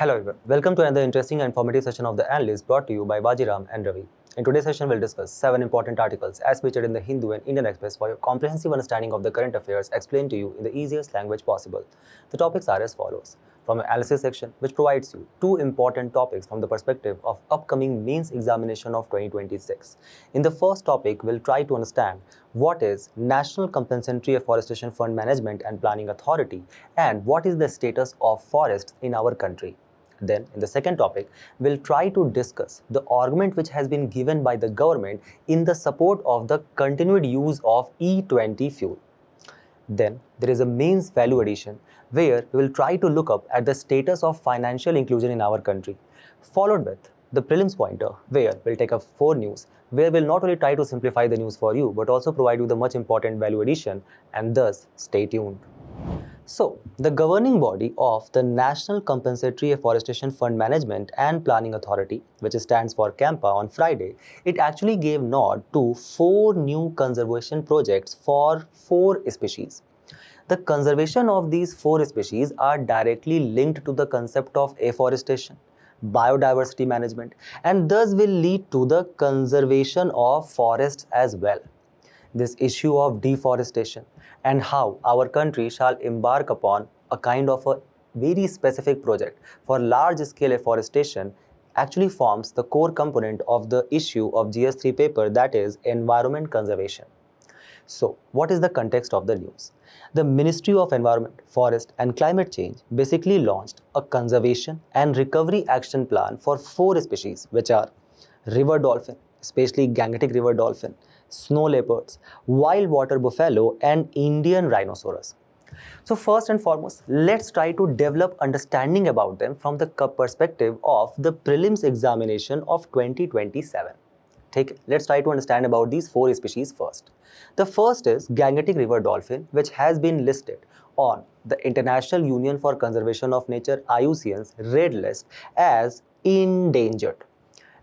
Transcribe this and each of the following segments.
Hello everyone, welcome to another interesting and informative session of the Analyst brought to you by Vajiram and Ravi. In today's session, we'll discuss 7 important articles as featured in the Hindu and Indian Express for your comprehensive understanding of the current affairs explained to you in the easiest language possible. The topics are as follows. From an analysis section, which provides you 2 important topics from the perspective of upcoming mains examination of 2026. In the first topic, we'll try to understand what is National Compensatory Afforestation Fund Management and Planning Authority and what is the status of forests in our country. Then, in the second topic, we'll try to discuss the argument which has been given by the government in the support of the continued use of E20 fuel. Then, there is a mains value addition where we will try to look up at the status of financial inclusion in our country, followed with the prelims pointer where we'll take up 4 news, where we'll not only try to simplify the news for you, but also provide you the much important value addition, and thus stay tuned. So, the governing body of the National Compensatory Afforestation Fund Management and Planning Authority, which stands for CAMPA, on Friday, it actually gave nod to 4 new conservation projects for 4 species. The conservation of these 4 species are directly linked to the concept of afforestation, biodiversity management, and thus will lead to the conservation of forests as well. This issue of deforestation and how our country shall embark upon a kind of a very specific project for large-scale afforestation actually forms the core component of the issue of GS3 paper, that is environment conservation. So, what is the context of the news? The Ministry of Environment, Forest and Climate Change basically launched a conservation and recovery action plan for 4 species, which are river dolphin, especially Gangetic river dolphin, snow leopards, wild water buffalo, and Indian rhinoceros. So first and foremost, let's try to develop understanding about them from the perspective of the prelims examination of 2027. Let's try to understand about these 4 species first. The first is Gangetic river dolphin, which has been listed on the International Union for Conservation of Nature IUCN's Red List as endangered,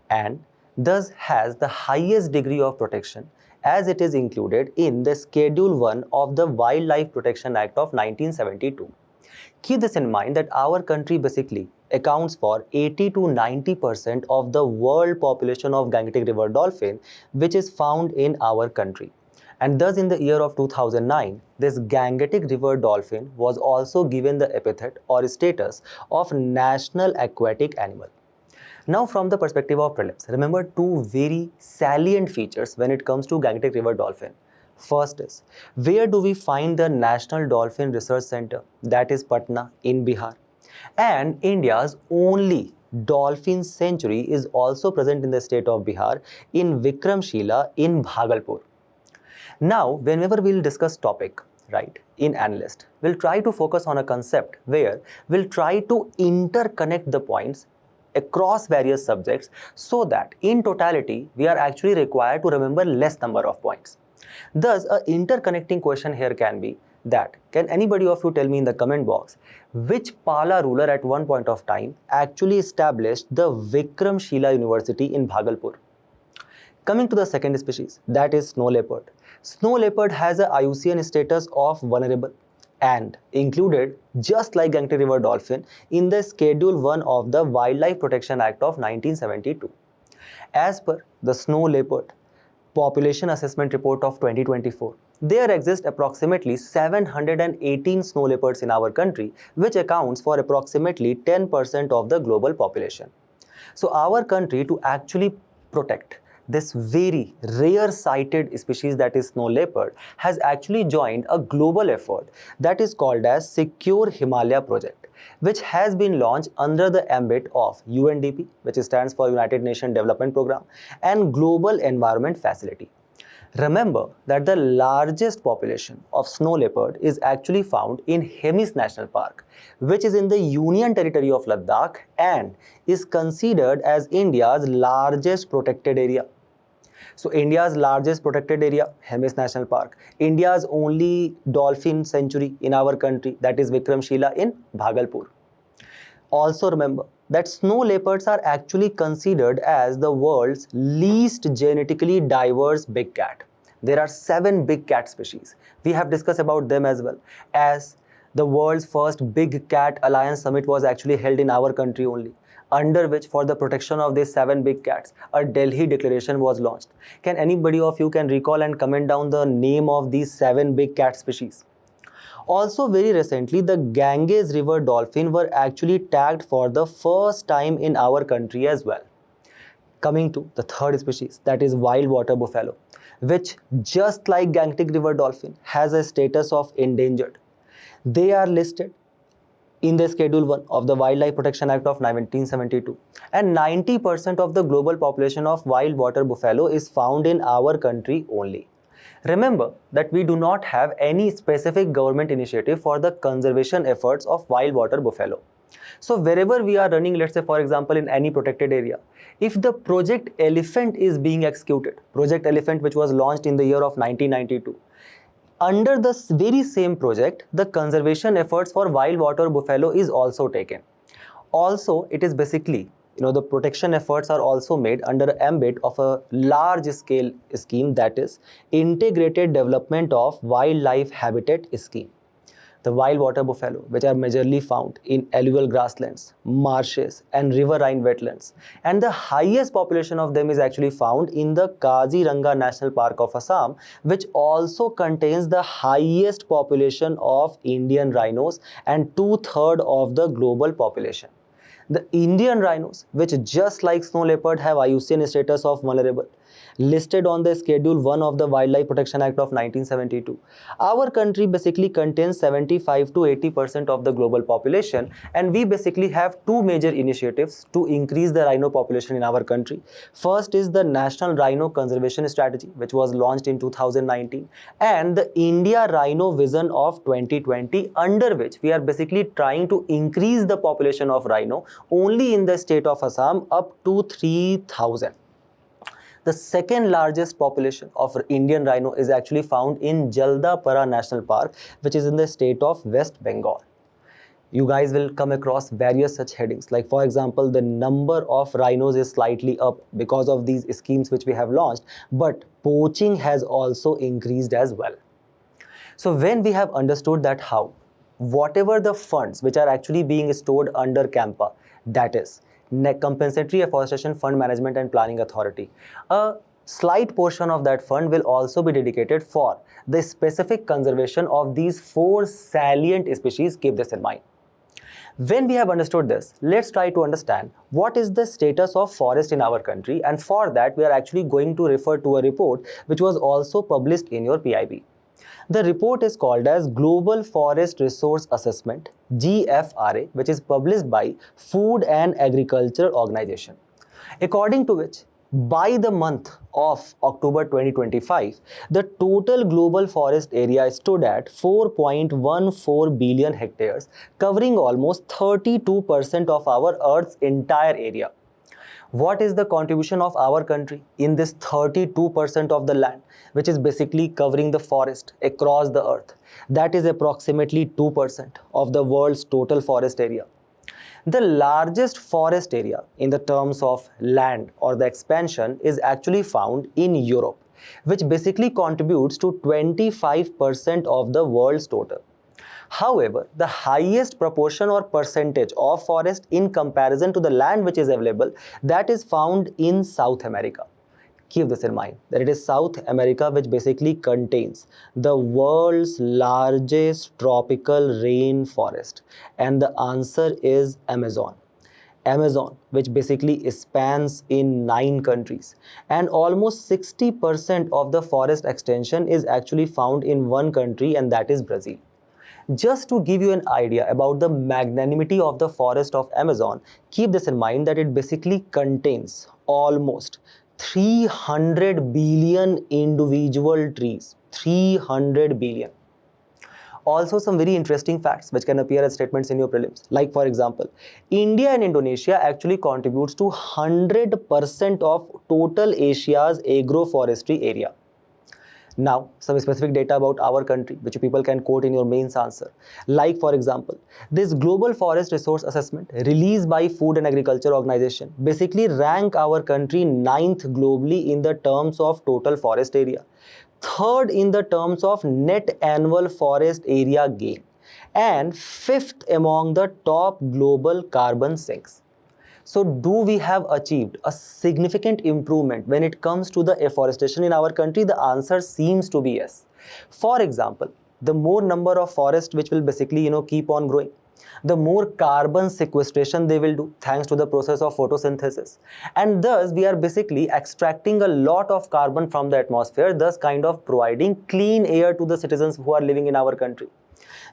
and thus has the highest degree of protection as it is included in the Schedule 1 of the Wildlife Protection Act of 1972. Keep this in mind that our country basically accounts for 80 to 90% of the world population of Gangetic river dolphin, which is found in our country. And thus in the year of 2009, this Gangetic river dolphin was also given the epithet or status of National Aquatic Animal. Now from the perspective of prelims, remember 2 very salient features when it comes to Gangetic river dolphin. First is, where do we find the National Dolphin Research Center, that is Patna in Bihar. And India's only dolphin sanctuary is also present in the state of Bihar in Vikramshila in Bhagalpur. Now, whenever we'll discuss topic, right, in Analyst, we'll try to focus on a concept where we'll try to interconnect the points across various subjects so that in totality we are actually required to remember less number of points. Thus, a interconnecting question here can be that, can anybody of you tell me in the comment box which Pala ruler at one point of time actually established the Vikramshila University in Bhagalpur? Coming to the second species, that is snow leopard. Snow leopard has a IUCN status of vulnerable and included, just like Gangetic river dolphin, in the Schedule 1 of the Wildlife Protection Act of 1972. As per the snow leopard population assessment report of 2024, there exist approximately 718 snow leopards in our country, which accounts for approximately 10% of the global population. So our country, to actually protect this very rare sighted species, that is snow leopard, has actually joined a global effort that is called as Secure Himalaya Project, which has been launched under the ambit of UNDP, which stands for United Nations Development Programme, and Global Environment Facility. Remember that the largest population of snow leopard is actually found in Hemis National Park, which is in the Union Territory of Ladakh and is considered as India's largest protected area. So India's largest protected area, Hemis National Park. India's only dolphin sanctuary in our country, that is Vikramshila in Bhagalpur. Also remember that snow leopards are actually considered as the world's least genetically diverse big cat. There are 7 big cat species. We have discussed about them as well, as The world's first Big Cat Alliance Summit was actually held in our country only, under which for the protection of these 7 big cats, a Delhi declaration was launched. Can anybody of you can recall and comment down the name of these 7 big cat species? Also very recently, the Ganges River dolphin were actually tagged for the first time in our country as well. Coming to the third species, that is wild water buffalo, which just like Gangetic River dolphin has a status of endangered. They are listed in the Schedule 1 of the Wildlife Protection Act of 1972, and 90% of the global population of wild water buffalo is found in our country only. Remember that we do not have any specific government initiative for the conservation efforts of wild water buffalo. So wherever we are running, let's say for example in any protected area, if the Project Elephant is being executed, Project Elephant which was launched in the year of 1992, under the very same project, the conservation efforts for wild water buffalo is also taken. Also, it is basically, the protection efforts are also made under the ambit of a large scale scheme, that is Integrated Development of Wildlife Habitat Scheme. The wild water buffalo, which are majorly found in alluvial grasslands, marshes and riverine wetlands, and the highest population of them is actually found in the Kaziranga National Park of Assam, which also contains the highest population of Indian rhinos and 2/3 of the global population. The Indian rhinos, which just like snow leopard have IUCN status of vulnerable, listed on the Schedule 1 of the Wildlife Protection Act of 1972. Our country basically contains 75 to 80% of the global population, and we basically have two major initiatives to increase the rhino population in our country. First is the National Rhino Conservation Strategy, which was launched in 2019, and the India Rhino Vision of 2020, under which we are basically trying to increase the population of rhino only in the state of Assam up to 3,000. The second largest population of Indian rhino is actually found in Jaldapara National Park, which is in the state of West Bengal. You guys will come across various such headings, like for example, the number of rhinos is slightly up because of these schemes which we have launched, but poaching has also increased as well. So when we have understood that how, whatever the funds which are actually being stored under CAMPA, that is Compensatory Afforestation Fund Management and Planning Authority, a slight portion of that fund will also be dedicated for the specific conservation of these 4 salient species. Keep this in mind. When we have understood this, let's try to understand what is the status of forest in our country, and for that we are actually going to refer to a report which was also published in your PIB. The report is called as Global Forest Resource Assessment, GFRA, which is published by Food and Agriculture Organization. According to which, by the month of October 2025, the total global forest area stood at 4.14 billion hectares, covering almost 32% of our Earth's entire area. What is the contribution of our country in this 32% of the land, which is basically covering the forest across the earth? That is approximately 2% of the world's total forest area. The largest forest area in the terms of land or the expansion is actually found in Europe, which basically contributes to 25% of the world's total. However, the highest proportion or percentage of forest in comparison to the land which is available, that is found in South America. Keep this in mind, that it is South America which basically contains the world's largest tropical rainforest, and the answer is Amazon. Amazon, which basically spans in 9 countries, and almost 60% of the forest extension is actually found in one country, and that is Brazil. Just to give you an idea about the magnanimity of the forest of Amazon, keep this in mind that it basically contains almost 300 billion individual trees. 300 billion. Also some very interesting facts which can appear as statements in your prelims. Like for example, India and Indonesia actually contributes to 100% of total Asia's agroforestry area. Now, some specific data about our country, which people can quote in your mains answer. Like for example, this Global Forest Resource Assessment released by Food and Agriculture Organization basically rank our country 9th globally in the terms of total forest area, 3rd in the terms of net annual forest area gain, and 5th among the top global carbon sinks. So do we have achieved a significant improvement when it comes to the afforestation in our country? The answer seems to be yes. For example, the more number of forests which will basically keep on growing, the more carbon sequestration they will do thanks to the process of photosynthesis, and thus we are basically extracting a lot of carbon from the atmosphere, thus kind of providing clean air to the citizens who are living in our country.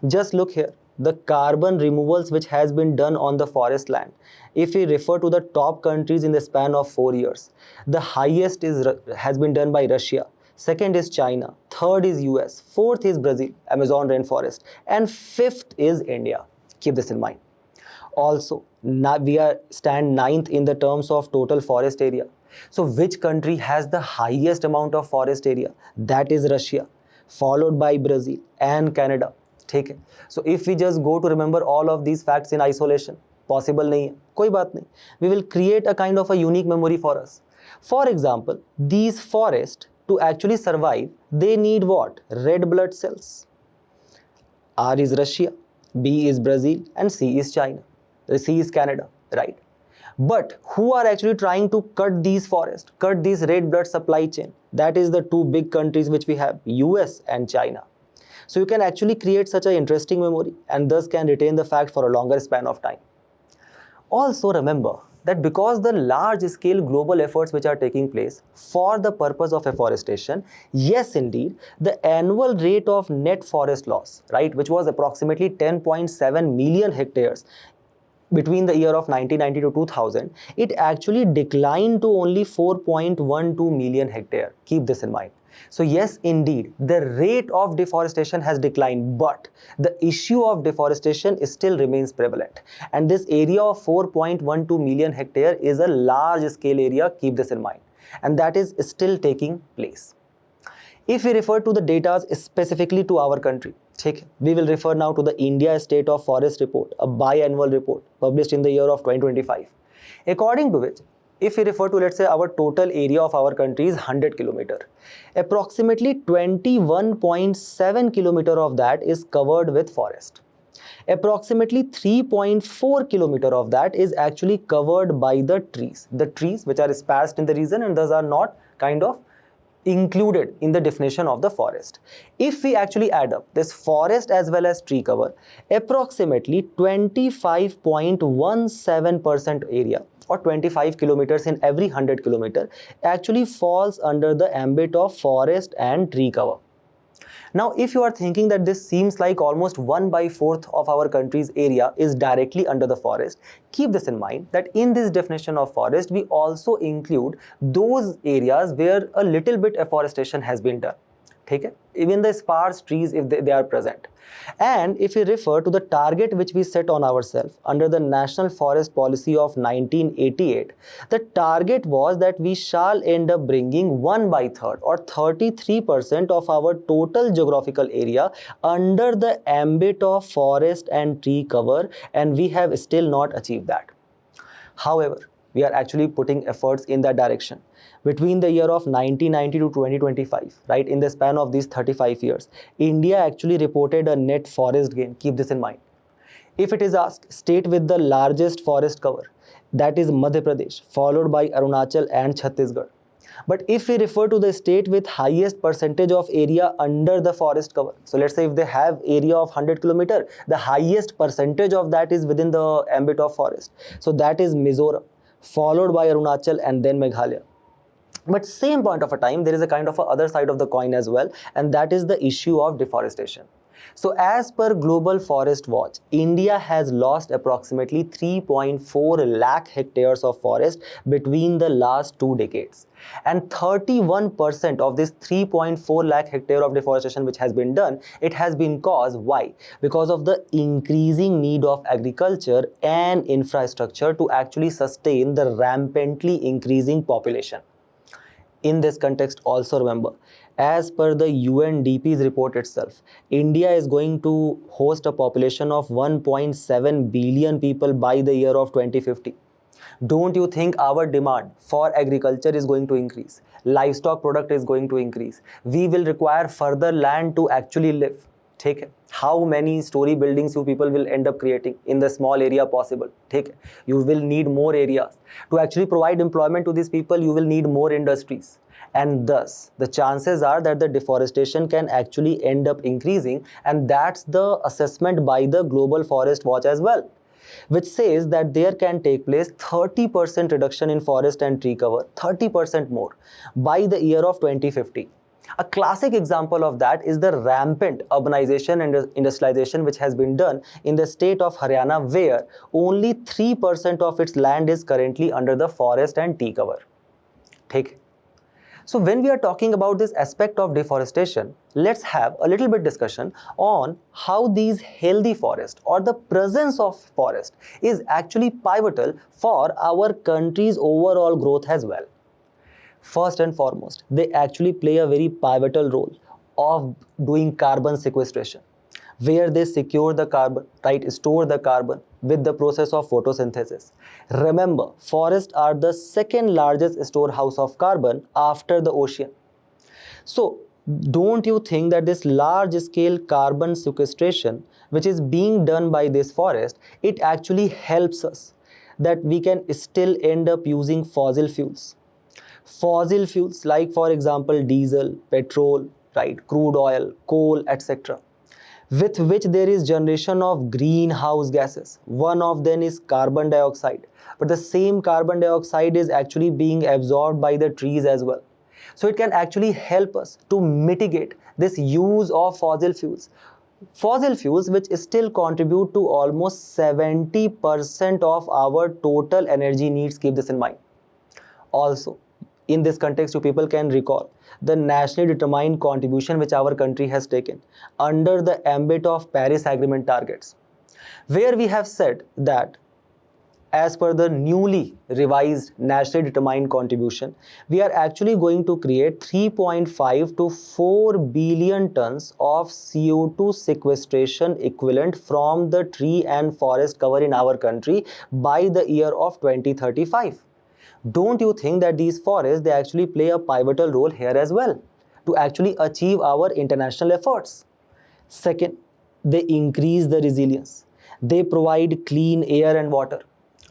Just look here, the carbon removals which has been done on the forest land. If we refer to the top countries in the span of 4 years, the highest has been done by Russia, second is China, third is US, fourth is Brazil, Amazon rainforest, and fifth is India. Keep this in mind. Also, now we stand ninth in the terms of total forest area. So which country has the highest amount of forest area? That is Russia, followed by Brazil and Canada. ठीक है. So if we just go to remember all of these facts in isolation, possible नहीं है, कोई बात नहीं. We will create a kind of a unique memory for us. For example, these forests to actually survive, they need what? Red blood cells. R is Russia, B is Brazil, and C is China. C is Canada, right? But who are actually trying to cut these forests, cut this red blood supply chain? That is the two big countries which we have, US and China. So you can actually create such an interesting memory and thus can retain the fact for a longer span of time. Also remember that because the large scale global efforts which are taking place for the purpose of afforestation, yes indeed, the annual rate of net forest loss, right, which was approximately 10.7 million hectares between the year of 1990 to 2000, it actually declined to only 4.12 million hectare. Keep this in mind. So yes, indeed, the rate of deforestation has declined, but the issue of deforestation still remains prevalent. And this area of 4.12 million hectare is a large scale area, keep this in mind. And that is still taking place. If we refer to the data specifically to our country, we will refer now to the India State of Forest Report, a biannual report published in the year of 2025. According to which, if we refer to, let's say, our total area of our country is 100 km, approximately 21.7 km of that is covered with forest. Approximately 3.4 km of that is actually covered by the trees which are sparse in the region and thus are not kind of included in the definition of the forest. If we actually add up this forest as well as tree cover, approximately 25.17% area or 25 kilometers in every 100 kilometer actually falls under the ambit of forest and tree cover. Now, if you are thinking that this seems like almost 1/4 of our country's area is directly under the forest, keep this in mind that in this definition of forest, we also include those areas where a little bit afforestation has been done. Okay? Even the sparse trees if they are present. And if we refer to the target which we set on ourselves under the National Forest Policy of 1988, the target was that we shall end up bringing 1/3 or 33% of our total geographical area under the ambit of forest and tree cover, and we have still not achieved that. However, we are actually putting efforts in that direction. Between the year of 1990 to 2025, right, in the span of these 35 years, India actually reported a net forest gain. Keep this in mind. If it is asked, state with the largest forest cover, that is Madhya Pradesh, followed by Arunachal and Chhattisgarh. But if we refer to the state with highest percentage of area under the forest cover, so let's say if they have area of 100 km, the highest percentage of that is within the ambit of forest. So that is Mizoram, followed by Arunachal and then Meghalaya. But same point of a time, there is a kind of a other side of the coin as well, and that is the issue of deforestation. So as per Global Forest Watch, India has lost approximately 3.4 lakh hectares of forest between the last 2 decades. And 31% of this 3.4 lakh hectare of deforestation which has been done, it has been caused. Why? Because of the increasing need of agriculture and infrastructure to actually sustain the rampantly increasing population. In this context, also remember, as per the UNDP's report itself, India is going to host a population of 1.7 billion people by the year of 2050. Don't you think our demand for agriculture is going to increase? Livestock product is going to increase. We will require further land to actually live. ठीक है, how many story buildings you people will end up creating in the small area possible, ठीक है, you will need more areas to actually provide employment to these people. You will need more industries, and thus the chances are that the deforestation can actually end up increasing, and that's the assessment by the Global Forest Watch as well, which says that there can take place 30% reduction in forest and tree cover, 30% more by the year of 2050. A classic example of that is the rampant urbanization and industrialization which has been done in the state of Haryana, where only 3% of its land is currently under the forest and tree cover. ठीक? So when we are talking about this aspect of deforestation, let's have a little bit discussion on how these healthy forest or the presence of forest is actually pivotal for our country's overall growth as well. First and foremost, they actually play a very pivotal role of doing carbon sequestration, where they secure the carbon, right, store the carbon with the process of photosynthesis. Remember, forests are the second largest storehouse of carbon after the ocean. So, don't you think that this large scale carbon sequestration, which is being done by this forest, it actually helps us that we can still end up using fossil fuels. Fossil fuels like, for example, diesel, petrol, right, crude oil, coal, etc., with which there is generation of greenhouse gases. One of them is carbon dioxide, but the same carbon dioxide is actually being absorbed by the trees as well. So it can actually help us to mitigate this use of fossil fuels. Fossil fuels which still contribute to almost 70% of our total energy needs. Keep this in mind. Also, in this context, you people can recall the nationally determined contribution which our country has taken under the ambit of Paris Agreement targets, where we have said that as per the newly revised nationally determined contribution, we are actually going to create 3.5 to 4 billion tons of CO2 sequestration equivalent from the tree and forest cover in our country by the year of 2035. Don't you think that these forests, they actually play a pivotal role here as well to actually achieve our international efforts? Second, they increase the resilience. They provide clean air and water.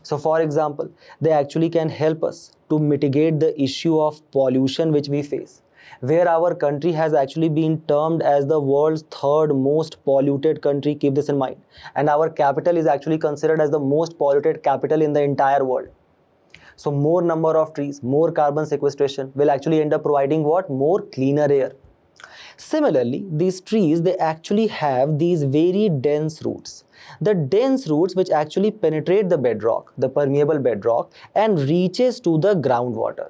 So for example, they actually can help us to mitigate the issue of pollution which we face, where our country has actually been termed as the world's third most polluted country. Keep this in mind. And our capital is actually considered as the most polluted capital in the entire world. So more number of trees, more carbon sequestration will actually end up providing what? More cleaner air. Similarly, these trees, they actually have these very dense roots. The dense roots which actually penetrate the bedrock, the permeable bedrock, and reaches to the groundwater.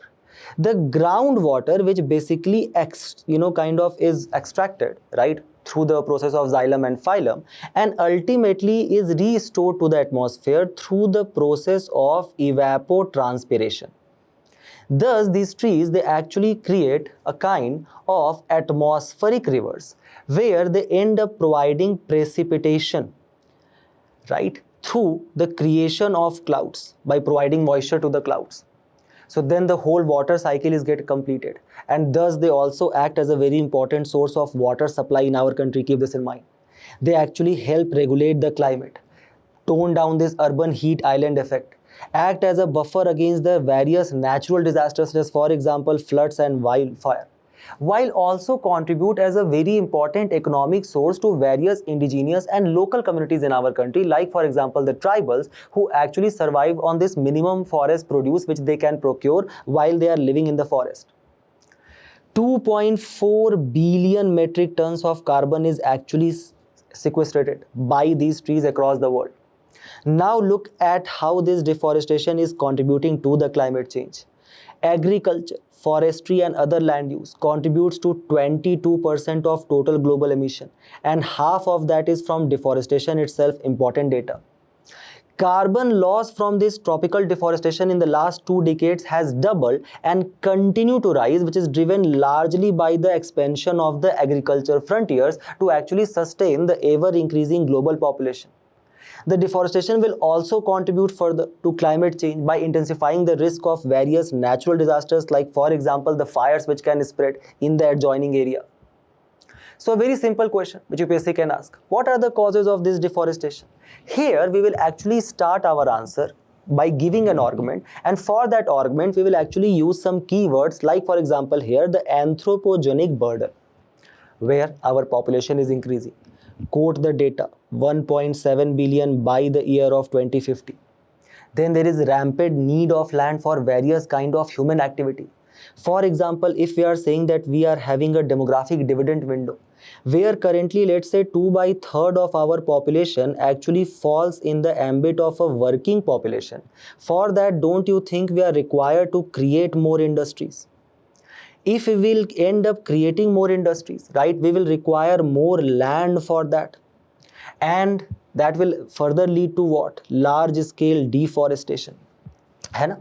The groundwater which basically is extracted, right, through the process of xylem and phylum, and ultimately is restored to the atmosphere through the process of evapotranspiration. Thus, these trees, they actually create a kind of atmospheric rivers where they end up providing precipitation, right, through the creation of clouds by providing moisture to the clouds. So then the whole water cycle is get completed, and thus they also act as a very important source of water supply in our country. Keep this in mind. They actually help regulate the climate, tone down this urban heat island effect, act as a buffer against the various natural disasters such as, for example, floods and wildfire, while also contribute as a very important economic source to various indigenous and local communities in our country, like for example the tribals, who actually survive on this minimum forest produce which they can procure while they are living in the forest. 2.4 billion metric tons of carbon is actually sequestrated by these trees across the world. Now look at how this deforestation is contributing to the climate change. Agriculture, forestry and other land use contributes to 22% of total global emission, and half of that is from deforestation itself. Important data. Carbon loss from this tropical deforestation in the last 2 decades has doubled and continue to rise, which is driven largely by the expansion of the agriculture frontiers to actually sustain the ever increasing global population. The deforestation will also contribute further to climate change by intensifying the risk of various natural disasters, like for example the fires which can spread in the adjoining area. So a very simple question which UPSC can ask, what are the causes of this deforestation? Here we will actually start our answer by giving an argument, and for that argument we will actually use some keywords like, for example, here the anthropogenic burden, where our population is increasing. Quote the data, 1.7 billion by the year of 2050. Then there is rampant need of land for various kind of human activity. For example, if we are saying that we are having a demographic dividend window, where currently let's say 2/3 of our population actually falls in the ambit of a working population. For that, don't you think we are required to create more industries? If we will end up creating more industries, right, we will require more land for that. And that will further lead to what? Large scale deforestation. है ना?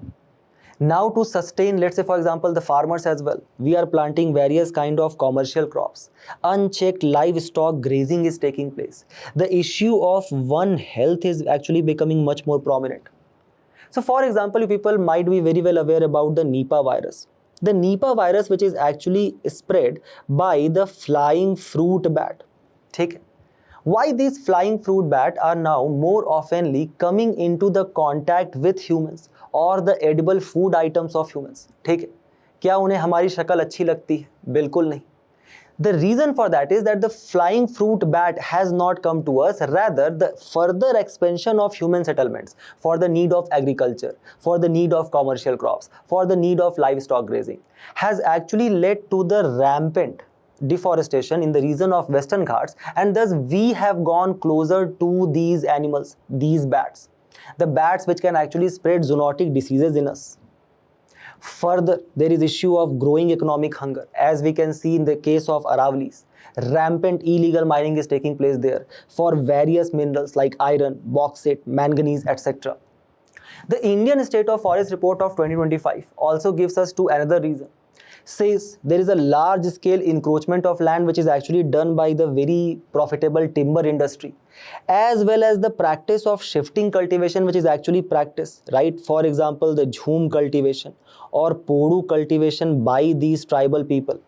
Now to sustain, let's say for example, the farmers as well, we are planting various kind of commercial crops. Unchecked livestock grazing is taking place. The issue of one health is actually becoming much more prominent. So for example, you people might be very well aware about the Nipah virus. The Nipah virus, which is actually spread by the flying fruit bat. Okay? Why these flying fruit bat are now more oftenly coming into the contact with humans or the edible food items of humans? ठीक है? क्या उन्हें हमारी शक्ल अच्छी लगती है? बिल्कुल नहीं. The reason for that is that the flying fruit bat has not come to us, rather the further expansion of human settlements for the need of agriculture, for the need of commercial crops, for the need of livestock grazing has actually led to the rampant deforestation in the region of Western Ghats, and thus we have gone closer to these animals, these bats, the bats which can actually spread zoonotic diseases in us. Further, there is issue of growing economic hunger, as we can see in the case of Aravallis. Rampant illegal mining is taking place there for various minerals like iron, bauxite, manganese, etc. The Indian State of Forest Report of 2025 also gives us to another reason. Says there is a large scale encroachment of land which is actually done by the very profitable timber industry, as well as the practice of shifting cultivation which is actually practiced, right? For example, the jhum cultivation or podu cultivation by these tribal people,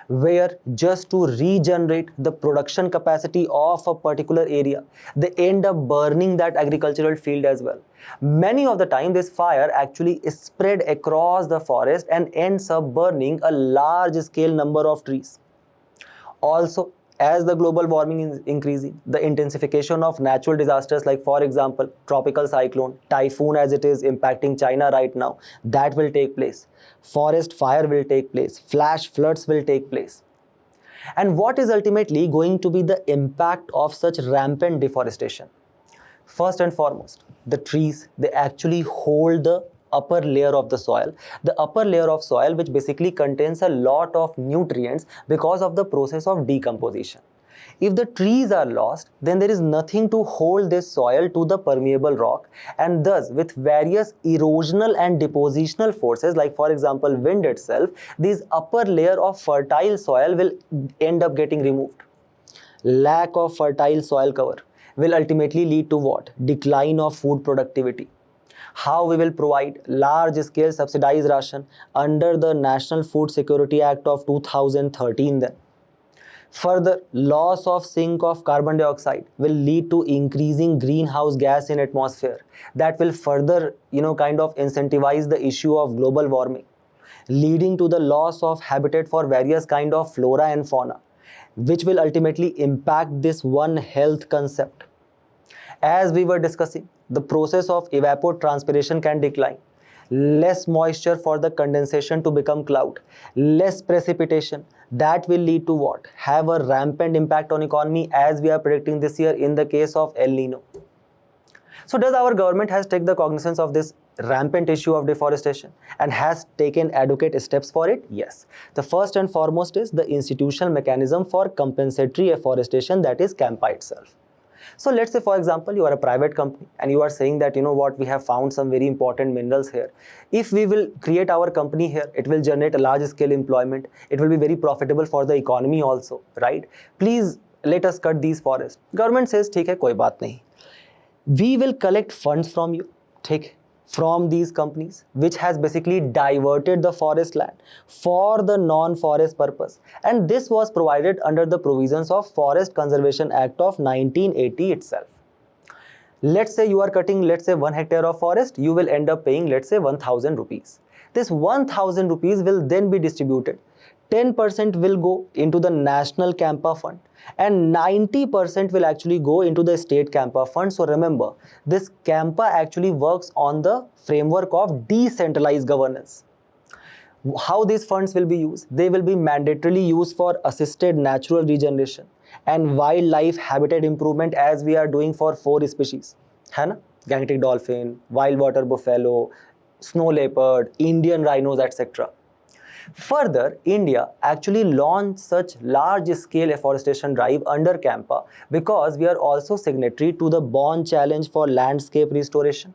where just to regenerate the production capacity of a particular area, they end up burning that agricultural field as well. Many of the time, this fire actually is spread across the forest and ends up burning a large scale number of trees. Also, as the global warming is increasing, the intensification of natural disasters like, for example, tropical cyclone, typhoon as it is impacting China right now, that will take place. Forest fire will take place. Flash floods will take place. And what is ultimately going to be the impact of such rampant deforestation? First and foremost, the trees, they actually hold the upper layer of the soil. The upper layer of soil which basically contains a lot of nutrients because of the process of decomposition. If the trees are lost, then there is nothing to hold this soil to the permeable rock, and thus with various erosional and depositional forces like, for example, wind itself, this upper layer of fertile soil will end up getting removed. Lack of fertile soil cover will ultimately lead to what? Decline of food productivity. How we will provide large-scale subsidized ration under the National Food Security Act of 2013 then. Further, loss of sink of carbon dioxide will lead to increasing greenhouse gas in atmosphere. That will further, kind of incentivize the issue of global warming, leading to the loss of habitat for various kind of flora and fauna, which will ultimately impact this one health concept. As we were discussing, the process of evapotranspiration can decline. Less moisture for the condensation to become cloud, less precipitation. That will lead to what? Have a rampant impact on economy, as we are predicting this year in the case of El Nino. So does our government has taken the cognizance of this rampant issue of deforestation and has taken adequate steps for it? Yes. The first and foremost is the institutional mechanism for compensatory afforestation, that is CAMPA itself. So let's say, for example, you are a private company and you are saying that, we have found some very important minerals here. If we will create our company here, it will generate a large scale employment. It will be very profitable for the economy also, right? Please let us cut these forests. Government says, ठीक है, कोई बात नहीं. We will collect funds from you. ठीक है. from these companies, which has basically diverted the forest land for the non-forest purpose. And this was provided under the provisions of Forest Conservation Act of 1980 itself. Let's say you are cutting, let's say 1 hectare of forest, you will end up paying, let's say 1000 rupees. This 1000 rupees will then be distributed. 10% will go into the national CAMPA fund and 90% will actually go into the state CAMPA fund. So remember, this CAMPA actually works on the framework of decentralized governance. How these funds will be used? They will be mandatorily used for assisted natural regeneration and wildlife habitat improvement, as we are doing for 4 species, है ना? Gangetic dolphin, wild water buffalo, snow leopard, Indian rhinos, etc. Further, India actually launched such large-scale afforestation drive under CAMPA because we are also signatory to the Bonn Challenge for Landscape Restoration.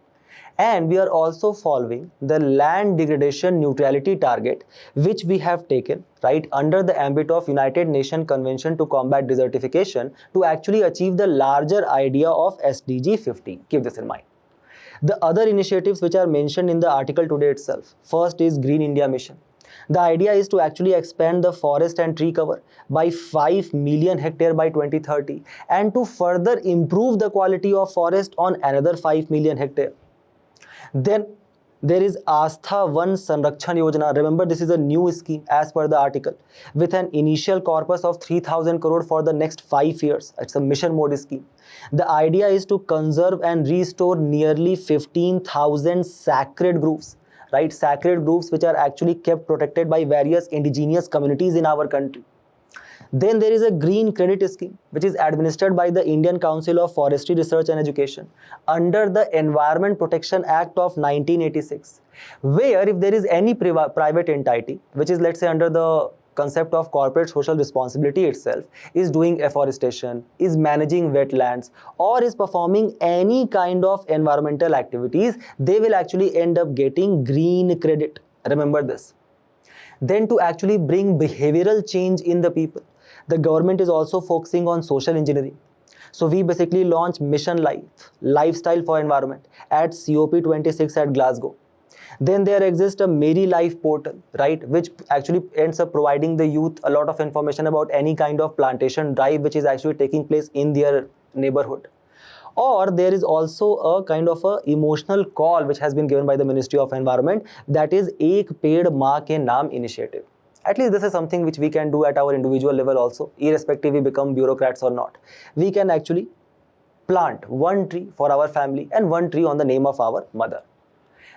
And we are also following the land degradation neutrality target, which we have taken right under the ambit of United Nations Convention to Combat Desertification to actually achieve the larger idea of SDG 15. Keep this in mind. The other initiatives which are mentioned in the article today itself. First is Green India Mission. The idea is to actually expand the forest and tree cover by 5 million hectare by 2030 and to further improve the quality of forest on another 5 million hectare. Then there is Astha Van Sanrakshan Yojana. Remember, this is a new scheme as per the article with an initial corpus of 3000 crore for the next 5 years. It's a mission mode scheme. The idea is to conserve and restore nearly 15,000 sacred groves, right? Sacred groves which are actually kept protected by various indigenous communities in our country. Then there is a green credit scheme which is administered by the Indian Council of Forestry Research and Education under the Environment Protection Act of 1986, where if there is any private entity which is, let's say, under the concept of corporate social responsibility itself, is doing afforestation, is managing wetlands, or is performing any kind of environmental activities, they will actually end up getting green credit. Remember this. Then to actually bring behavioral change in the people, the government is also focusing on social engineering. So we basically launched Mission Life, Lifestyle for Environment at COP26 at Glasgow. Then there exists a Meri Life portal, right, which actually ends up providing the youth a lot of information about any kind of plantation drive which is actually taking place in their neighborhood. Or there is also a kind of a emotional call which has been given by the Ministry of Environment, that is Ek Ped Maa Ke Naam initiative. At least this is something which we can do at our individual level also, irrespective we become bureaucrats or not. We can actually plant 1 tree for our family and 1 tree on the name of our mother.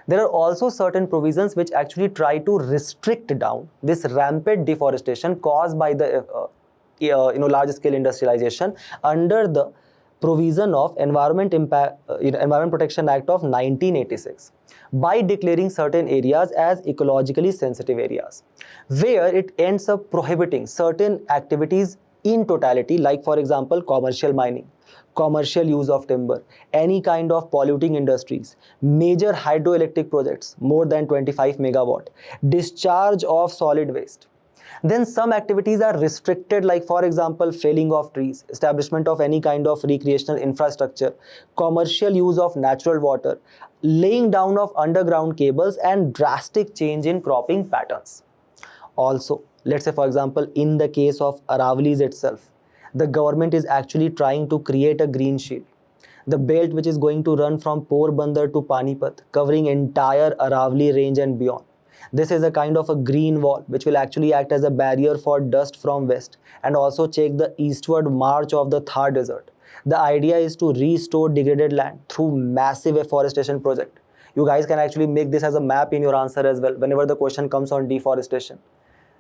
There are also certain provisions which actually try to restrict down this rampant deforestation caused by the large-scale industrialization under the provision of Environment Protection Act of 1986 by declaring certain areas as ecologically sensitive areas, where it ends up prohibiting certain activities in totality, like for example commercial mining, commercial use of timber, any kind of polluting industries, major hydroelectric projects more than 25 megawatt, discharge of solid waste. Then some activities are restricted, like for example felling of trees, establishment of any kind of recreational infrastructure, commercial use of natural water, laying down of underground cables, and drastic change in cropping patterns. Also, let's say for example in the case of Aravallis itself, the government is actually trying to create a green shield, the belt which is going to run from Porbandar to Panipat, covering entire Aravalli range and beyond. This is a kind of a green wall which will actually act as a barrier for dust from west and also check the eastward march of the Thar Desert. The idea is to restore degraded land through massive afforestation project. You guys can actually make this as a map in your answer as well whenever the question comes on deforestation.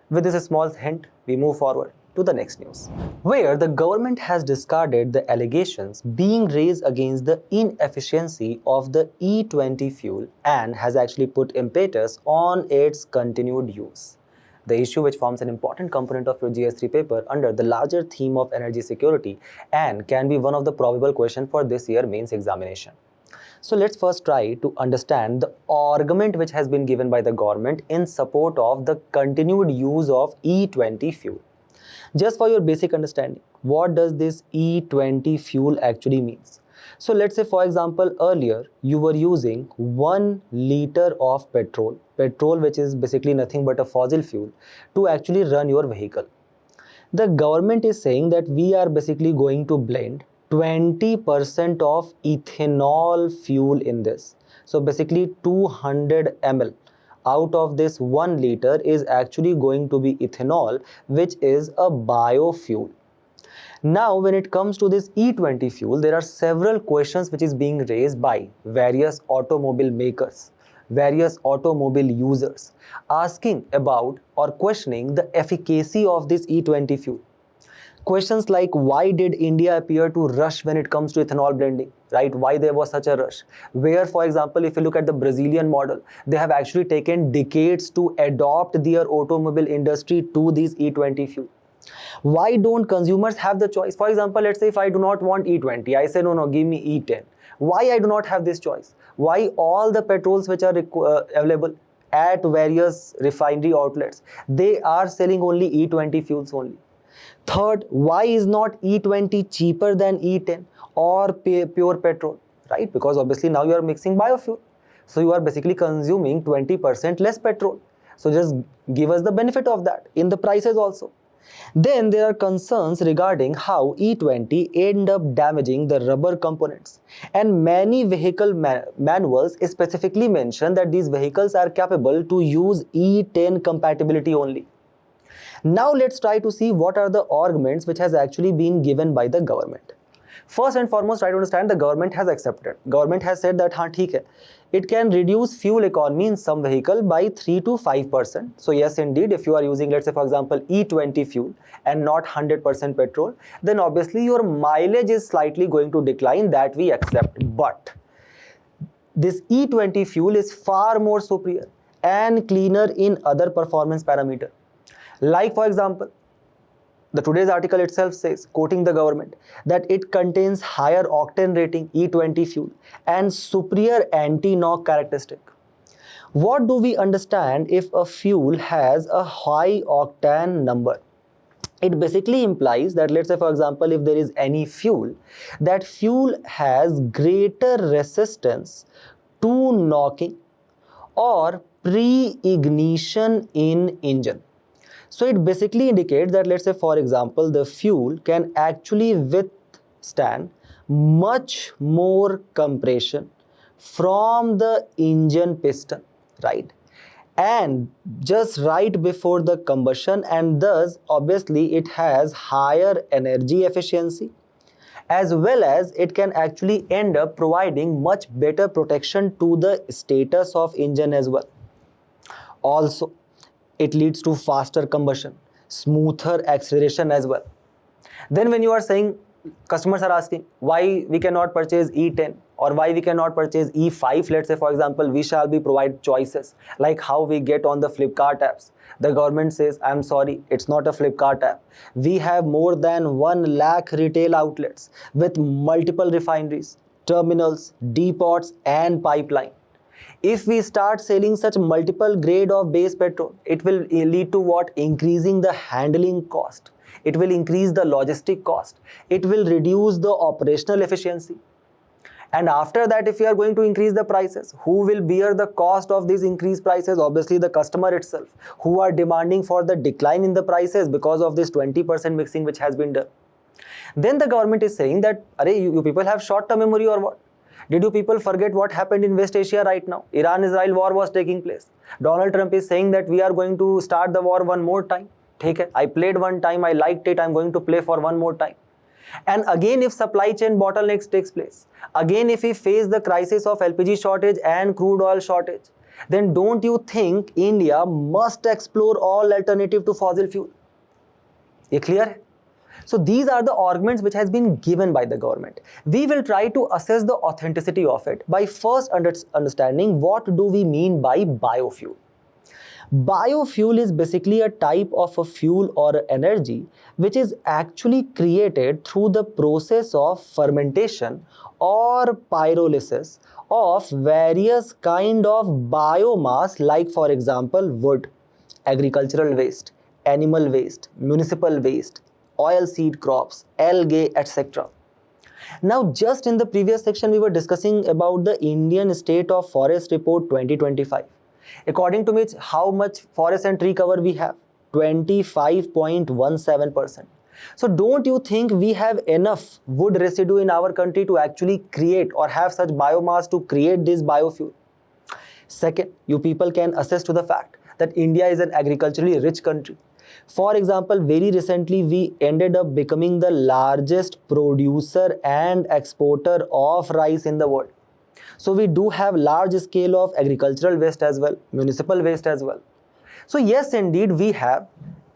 With this small hint, we move forward to the next news, where the government has discarded the allegations being raised against the inefficiency of the E20 fuel and has actually put impetus on its continued use. The issue, which forms an important component of your GS3 paper under the larger theme of energy security and can be one of the probable questions for this year mains examination. So let's first try to understand the argument which has been given by the government in support of the continued use of E20 fuel. Just for your basic understanding, what does this E20 fuel actually means? So let's say, for example, earlier you were using 1 liter of petrol, which is basically nothing but a fossil fuel, to actually run your vehicle. The government is saying that we are basically going to blend 20% of ethanol fuel in this. So basically 200 ml out of this 1 liter is actually going to be ethanol, which is a biofuel. Now, when it comes to this E20 fuel, there are several questions which is being raised by various automobile makers, various automobile users, asking about or questioning the efficacy of this E20 fuel. Questions like, why did India appear to rush when it comes to ethanol blending, right? Why there was such a rush? Where, for example, if you look at the Brazilian model, they have actually taken decades to adopt their automobile industry to these E20 fuel. Why don't consumers have the choice? For example, let's say if I do not want E20, I say no, give me E10. Why I do not have this choice? Why all the petrols which are available at various refinery outlets, they are selling only E20 fuels only? Third, why is not E20 cheaper than E10 or pure petrol, right? Because obviously now you are mixing biofuel. So you are basically consuming 20% less petrol. So just give us the benefit of that in the prices also. Then there are concerns regarding how E20 end up damaging the rubber components, and many vehicle manuals specifically mention that these vehicles are capable to use E10 compatibility only. Now let's try to see what are the arguments which has actually been given by the government. First and foremost, try to understand the government has accepted. Government has said that haan, theek hai, it can reduce fuel economy in some vehicle by 3 to 5%. So yes, indeed, if you are using, let's say for example, E20 fuel and not 100% petrol, then obviously your mileage is slightly going to decline, that we accept. But this E20 fuel is far more superior and cleaner in other performance parameter. Like for example, the today's article itself says, quoting the government, that it contains higher octane rating E20 fuel and superior anti-knock characteristic. What do we understand if a fuel has a high octane number? It basically implies that, let's say for example, if there is any fuel, that fuel has greater resistance to knocking or pre-ignition in engine. So it basically indicates that, let's say for example, the fuel can actually withstand much more compression from the engine piston, right? And just right before the combustion, and thus obviously it has higher energy efficiency, as well as it can actually end up providing much better protection to the status of engine as well. Also, it leads to faster combustion, smoother acceleration as well. Then when you are saying, customers are asking why we cannot purchase E10 or why we cannot purchase E5, let's say for example, we shall be provide choices like how we get on the Flipkart apps. The government says, I'm sorry, it's not a Flipkart app. We have more than 1 lakh retail outlets with multiple refineries, terminals, depots and pipeline. If we start selling such multiple grade of base petrol, it will lead to what? Increasing the handling cost. It will increase the logistic cost. It will reduce the operational efficiency. And after that, if we are going to increase the prices, who will bear the cost of these increased prices? Obviously the customer itself, who are demanding for the decline in the prices because of this 20% mixing which has been done. Then the government is saying that, you people have short-term memory or what? Did you people forget what happened in West Asia right now? Iran-Israel war was taking place. Donald Trump is saying that we are going to start the war one more time. Okay, I played one time, I liked it, I'm going to play for one more time. And again, if supply chain bottlenecks takes place, again if we face the crisis of LPG shortage and crude oil shortage, then don't you think India must explore all alternative to fossil fuel? Is clear hai? So these are the arguments which has been given by the government. We will try to assess the authenticity of it by first understanding what do we mean by biofuel. Biofuel is basically a type of a fuel or energy which is actually created through the process of fermentation or pyrolysis of various kind of biomass, like for example wood, agricultural waste, animal waste, municipal waste, oil seed crops, algae, etc. Now, just in the previous section, we were discussing about the Indian State of Forest Report 2025. According to which, how much forest and tree cover we have? 25.17%. So don't you think we have enough wood residue in our country to actually create or have such biomass to create this biofuel? Second, you people can assess to the fact that India is an agriculturally rich country. For example, very recently we ended up becoming the largest producer and exporter of rice in the world. So we do have large scale of agricultural waste as well, municipal waste as well. So yes, indeed, we have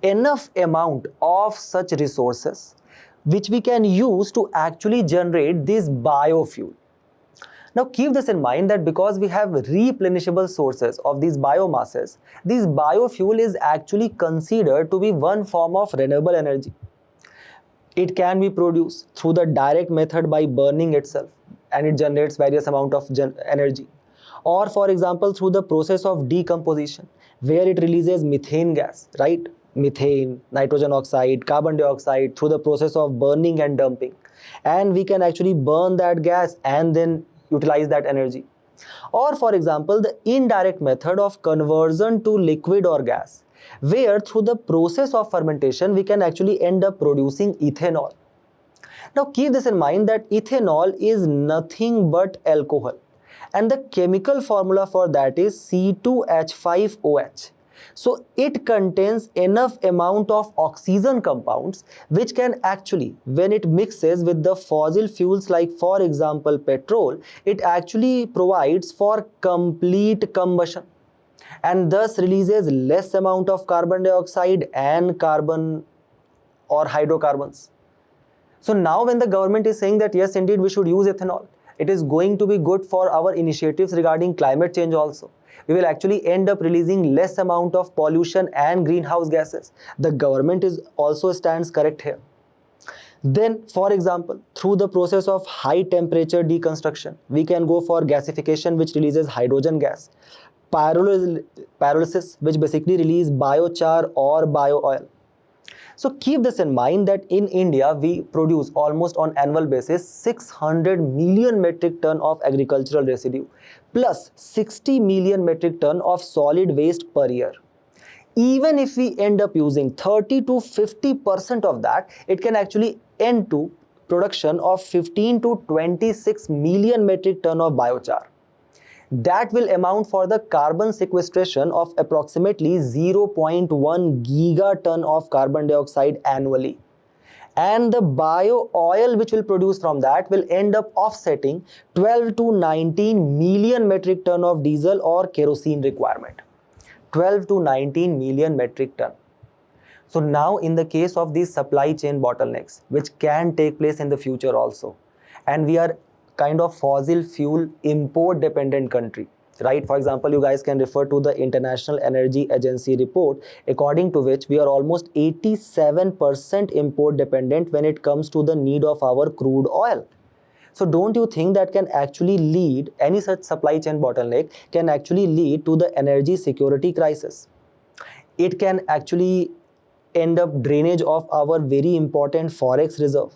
enough amount of such resources which we can use to actually generate this biofuel. Now keep this in mind that because we have replenishable sources of these biomasses, this biofuel is actually considered to be one form of renewable energy. It can be produced through the direct method by burning itself, and it generates various amount of energy. Or for example, through the process of decomposition, where it releases methane gas, right? Methane, nitrogen oxide, carbon dioxide through the process of burning and dumping. And we can actually burn that gas and then utilize that energy. Or for example, the indirect method of conversion to liquid or gas, where through the process of fermentation, we can actually end up producing ethanol. Now keep this in mind that ethanol is nothing but alcohol, and the chemical formula for that is C2H5OH. So it contains enough amount of oxygen compounds which can actually, when it mixes with the fossil fuels like for example petrol, it actually provides for complete combustion and thus releases less amount of carbon dioxide and carbon or hydrocarbons. So now when the government is saying that yes, indeed we should use ethanol, it is going to be good for our initiatives regarding climate change also. We will actually end up releasing less amount of pollution and greenhouse gases. The government is also stands correct here. Then, for example, through the process of high temperature deconstruction, we can go for gasification, which releases hydrogen gas, pyrolysis, which basically release biochar or bio oil. So keep this in mind that in India, we produce almost on annual basis 600 million metric ton of agricultural residue plus 60 million metric ton of solid waste per year. Even if we end up using 30 to 50% of that, it can actually end to production of 15 to 26 million metric ton of biochar. That will amount for the carbon sequestration of approximately 0.1 gigaton of carbon dioxide annually. And the bio oil which will produce from that will end up offsetting 12 to 19 million metric ton of diesel or kerosene requirement. 12 to 19 million metric ton. So now in the case of these supply chain bottlenecks, which can take place in the future also, and we are kind of fossil fuel import dependent country, right? For example, you guys can refer to the International Energy Agency report, according to which we are almost 87% import dependent when it comes to the need of our crude oil. So don't you think that can actually lead, any such supply chain bottleneck can actually lead to the energy security crisis? It can actually end up drainage of our very important forex reserve.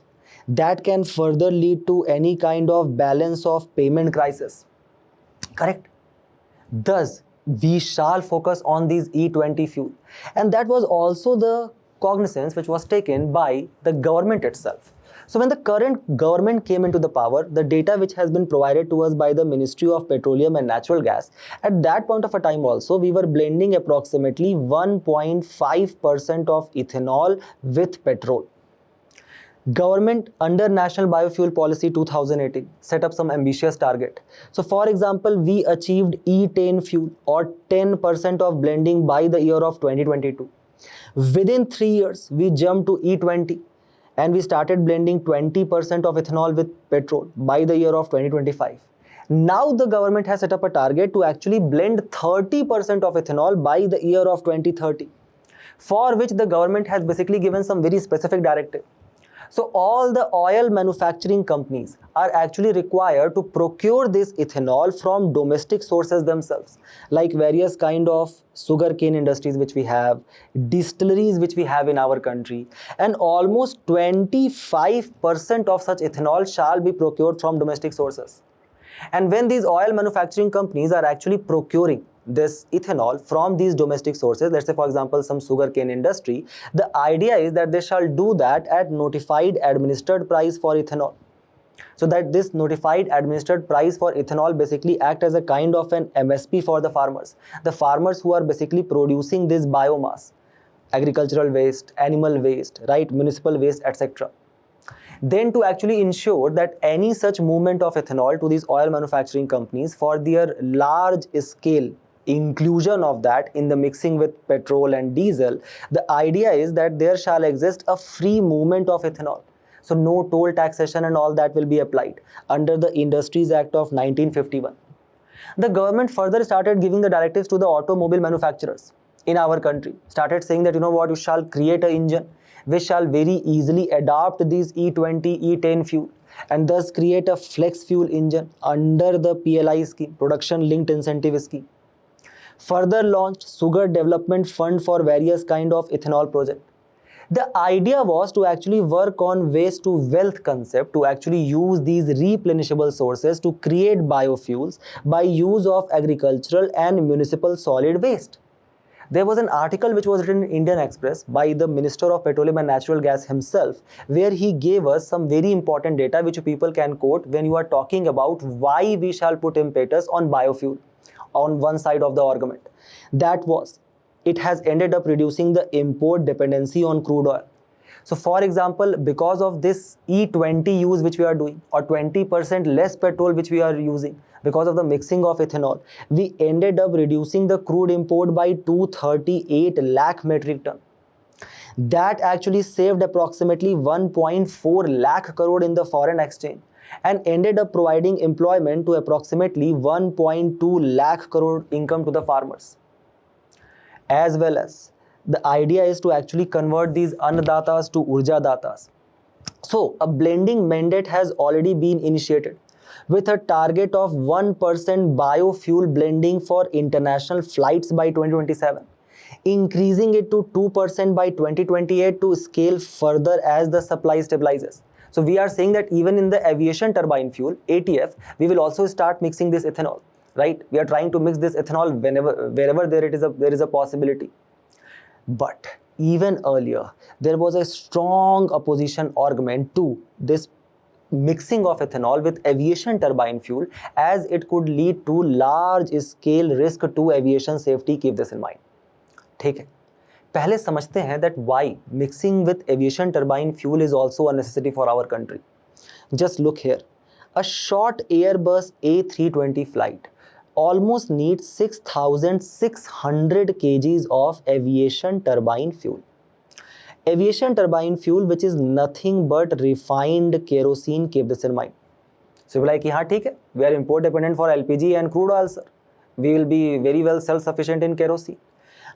That can further lead to any kind of balance of payment crisis. Correct? Thus, we shall focus on these E20 fuel. And that was also the cognizance which was taken by the government itself. So when the current government came into the power, the data which has been provided to us by the Ministry of Petroleum and Natural Gas, at that point of a time also, we were blending approximately 1.5% of ethanol with petrol. Government under National Biofuel Policy 2018 set up some ambitious target. So for example, we achieved E10 fuel or 10% of blending by the year of 2022. Within 3 years, we jumped to E20 and we started blending 20% of ethanol with petrol by the year of 2025. Now the government has set up a target to actually blend 30% of ethanol by the year of 2030, for which the government has basically given some very specific directive. So all the oil manufacturing companies are actually required to procure this ethanol from domestic sources themselves, like various kind of sugarcane industries which we have, distilleries which we have in our country, and almost 25% of such ethanol shall be procured from domestic sources. And when these oil manufacturing companies are actually procuring this ethanol from these domestic sources, let's say for example some sugarcane industry, the idea is that they shall do that at notified administered price for ethanol. So that this notified administered price for ethanol basically act as a kind of an MSP for the farmers who are basically producing this biomass, agricultural waste, animal waste, right, municipal waste, etc. Then to actually ensure that any such movement of ethanol to these oil manufacturing companies for their large scale inclusion of that in the mixing with petrol and diesel, the idea is that there shall exist a free movement of ethanol. So no toll taxation and all that will be applied under the Industries Act of 1951. The government further started giving the directives to the automobile manufacturers in our country, started saying that, you know what, you shall create an engine which shall very easily adopt these E20, E10 fuel and thus create a flex fuel engine under the PLI scheme, Production Linked Incentive Scheme. Further launched Sugar Development Fund for various kind of ethanol project. The idea was to actually work on waste to wealth concept, to actually use these replenishable sources to create biofuels by use of agricultural and municipal solid waste. There was an article which was written in Indian Express by the Minister of Petroleum and Natural Gas himself, where he gave us some very important data which people can quote when you are talking about why we shall put impetus on biofuel on one side of the argument. That was, it has ended up reducing the import dependency on crude oil. So for example, because of this E20 use which we are doing, or 20% less petrol which we are using, because of the mixing of ethanol, we ended up reducing the crude import by 238 lakh metric ton. That actually saved approximately 1.4 lakh crore in the foreign exchange and ended up providing employment to approximately 1.2 lakh crore income to the farmers. As well as the idea is to actually convert these annadatas to urja datas. So a blending mandate has already been initiated with a target of 1% biofuel blending for international flights by 2027, increasing it to 2% by 2028 to scale further as the supply stabilizes. So we are saying that even in the aviation turbine fuel, ATF, we will also start mixing this ethanol, right? We are trying to mix this ethanol wherever there is a possibility. But even earlier, there was a strong opposition argument to this mixing of ethanol with aviation turbine fuel, as it could lead to large scale risk to aviation safety. Keep this in mind. ठीक है, पहले समझते हैं that why mixing with aviation turbine fuel is also a necessity for our country. Just look here, a short Airbus A320 flight almost needs 6,600 kgs of aviation turbine fuel. Aviation turbine fuel, which is nothing but refined kerosene. Keep this in mind. So like, हाँ ठीक है, we are import dependent for LPG and crude oil, sir. We will be very well self-sufficient in kerosene.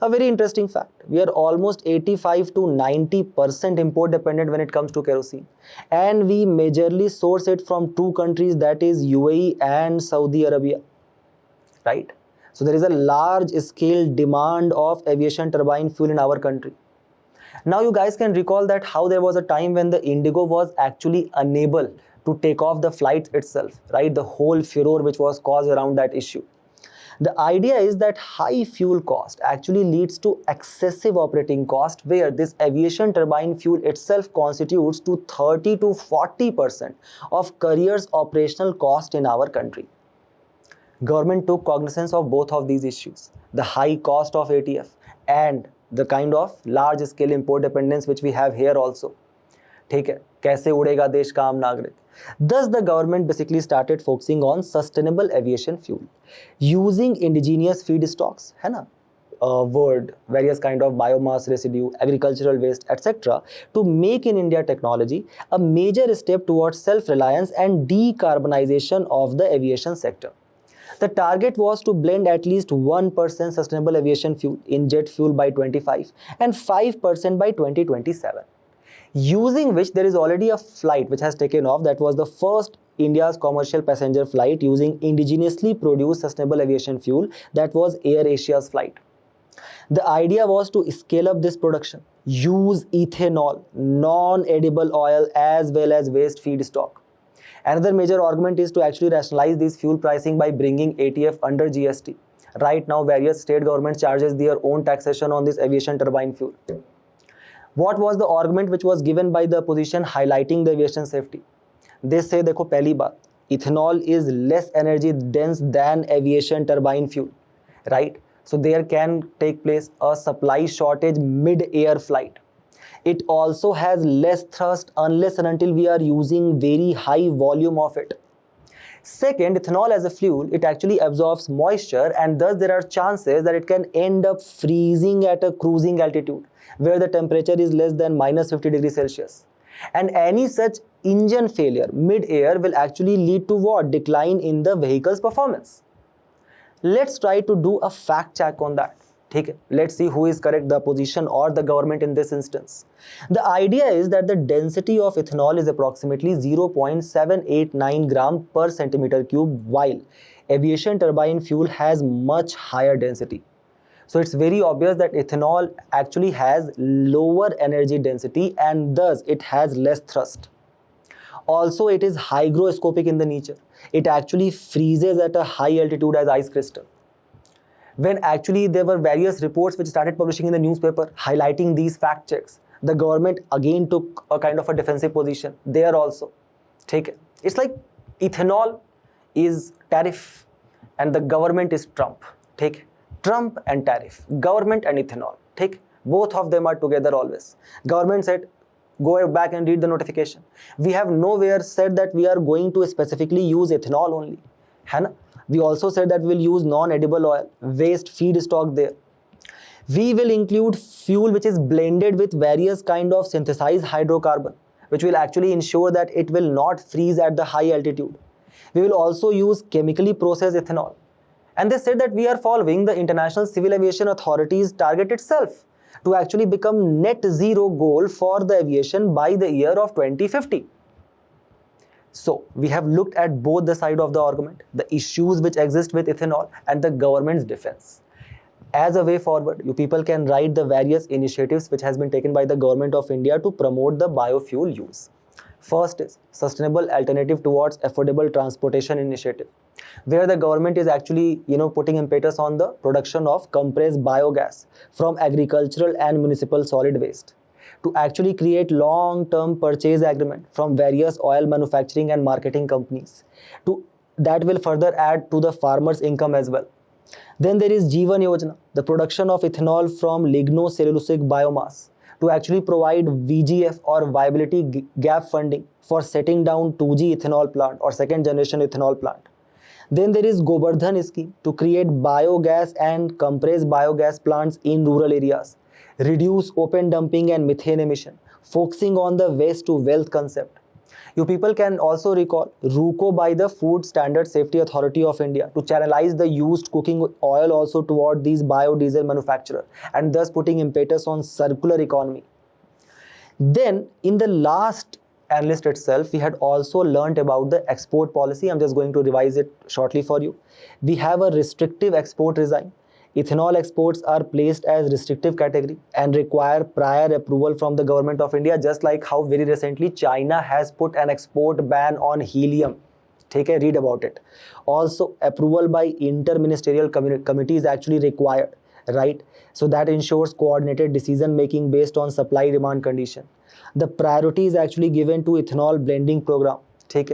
A very interesting fact, we are almost 85 to 90% import dependent when it comes to kerosene. And we majorly source it from two countries, that is UAE and Saudi Arabia, right? So there is a large scale demand of aviation turbine fuel in our country. Now you guys can recall that how there was a time when the Indigo was actually unable to take off the flight itself, right? The whole furor which was caused around that issue. The idea is that high fuel cost actually leads to excessive operating cost, where this aviation turbine fuel itself constitutes to 30 to 40% of carrier's operational cost in our country. Government took cognizance of both of these issues, the high cost of ATF and the kind of large scale import dependence which we have here also. ठीक है, कैसे उड़ेगा देश का आम नागरिक? Thus the government basically started focusing on sustainable aviation fuel using indigenous feedstocks, है ना, wood, various kind of biomass residue, agricultural waste, etc. to make in India technology a major step towards self-reliance and decarbonization of the aviation sector. The target was to blend at least 1% sustainable aviation fuel in jet fuel by 25 and 5% by 2027. using which there is already a flight which has taken off. That was the first India's commercial passenger flight using indigenously produced sustainable aviation fuel. That was Air Asia's flight. The idea was to scale up this production, use ethanol, non-edible oil as well as waste feedstock. Another major argument is to actually rationalize this fuel pricing by bringing ATF under GST. Right now, various state governments charges their own taxation on this aviation turbine fuel. What was the argument which was given by the opposition highlighting the aviation safety? They say, देखो पहली बात, ethanol is less energy dense than aviation turbine fuel, right? So there can take place a supply shortage mid-air flight. It also has less thrust unless and until we are using very high volume of it. Second, ethanol as a fuel, it actually absorbs moisture, and thus there are chances that it can end up freezing at a cruising altitude where the temperature is less than minus 50 degrees Celsius. And any such engine failure mid-air will actually lead to what? Decline in the vehicle's performance. Let's try to do a fact check on that. Okay? Let's see who is correct, the opposition or the government in this instance. The idea is that the density of ethanol is approximately 0.789 gram per centimeter cube, while aviation turbine fuel has much higher density. So it's very obvious that ethanol actually has lower energy density and thus it has less thrust. Also, it is hygroscopic in the nature. It actually freezes at a high altitude as ice crystal. When actually there were various reports which started publishing in the newspaper highlighting these fact checks, the government again took a kind of a defensive position there also. Take it. It's like ethanol is tariff and the government is Trump. Take Trump and tariff, government and ethanol. Take both of them are together always. Government said, go back and read the notification. We have nowhere said that we are going to specifically use ethanol only. Hana? We also said that we'll use non-edible oil, waste feedstock there. We will include fuel which is blended with various kind of synthesized hydrocarbon, which will actually ensure that it will not freeze at the high altitude. We will also use chemically processed ethanol. And they said that we are following the International Civil Aviation Authority's target itself to actually become net zero goal for the aviation by the year of 2050. So we have looked at both the side of the argument, the issues which exist with ethanol and the government's defense. As a way forward, you people can write the various initiatives which has been taken by the government of India to promote the biofuel use. First is sustainable alternative towards affordable transportation initiative, where the government is actually putting impetus on the production of compressed biogas from agricultural and municipal solid waste, to actually create long-term purchase agreement from various oil manufacturing and marketing companies. That will further add to the farmers' income as well. Then there is Jeevan Yojana, the production of ethanol from lignocellulosic biomass, to actually provide VGF or viability gap funding for setting down 2G ethanol plant or second generation ethanol plant. Then there is Govardhan scheme to create biogas and compressed biogas plants in rural areas, reduce open dumping and methane emission, focusing on the waste to wealth concept. You people can also recall RUCO by the Food Standard Safety Authority of India to channelize the used cooking oil also toward these biodiesel manufacturers and thus putting impetus on circular economy. Then in the last Analyst itself, we had also learnt about the export policy. I'm just going to revise it shortly for you. We have a restrictive export regime. Ethanol exports are placed as restrictive category and require prior approval from the government of India, just like how very recently China has put an export ban on helium. Take a read about it. Also, approval by inter-ministerial committee is actually required, right? So that ensures coordinated decision making based on supply-demand condition. The priority is actually given to ethanol blending program. Take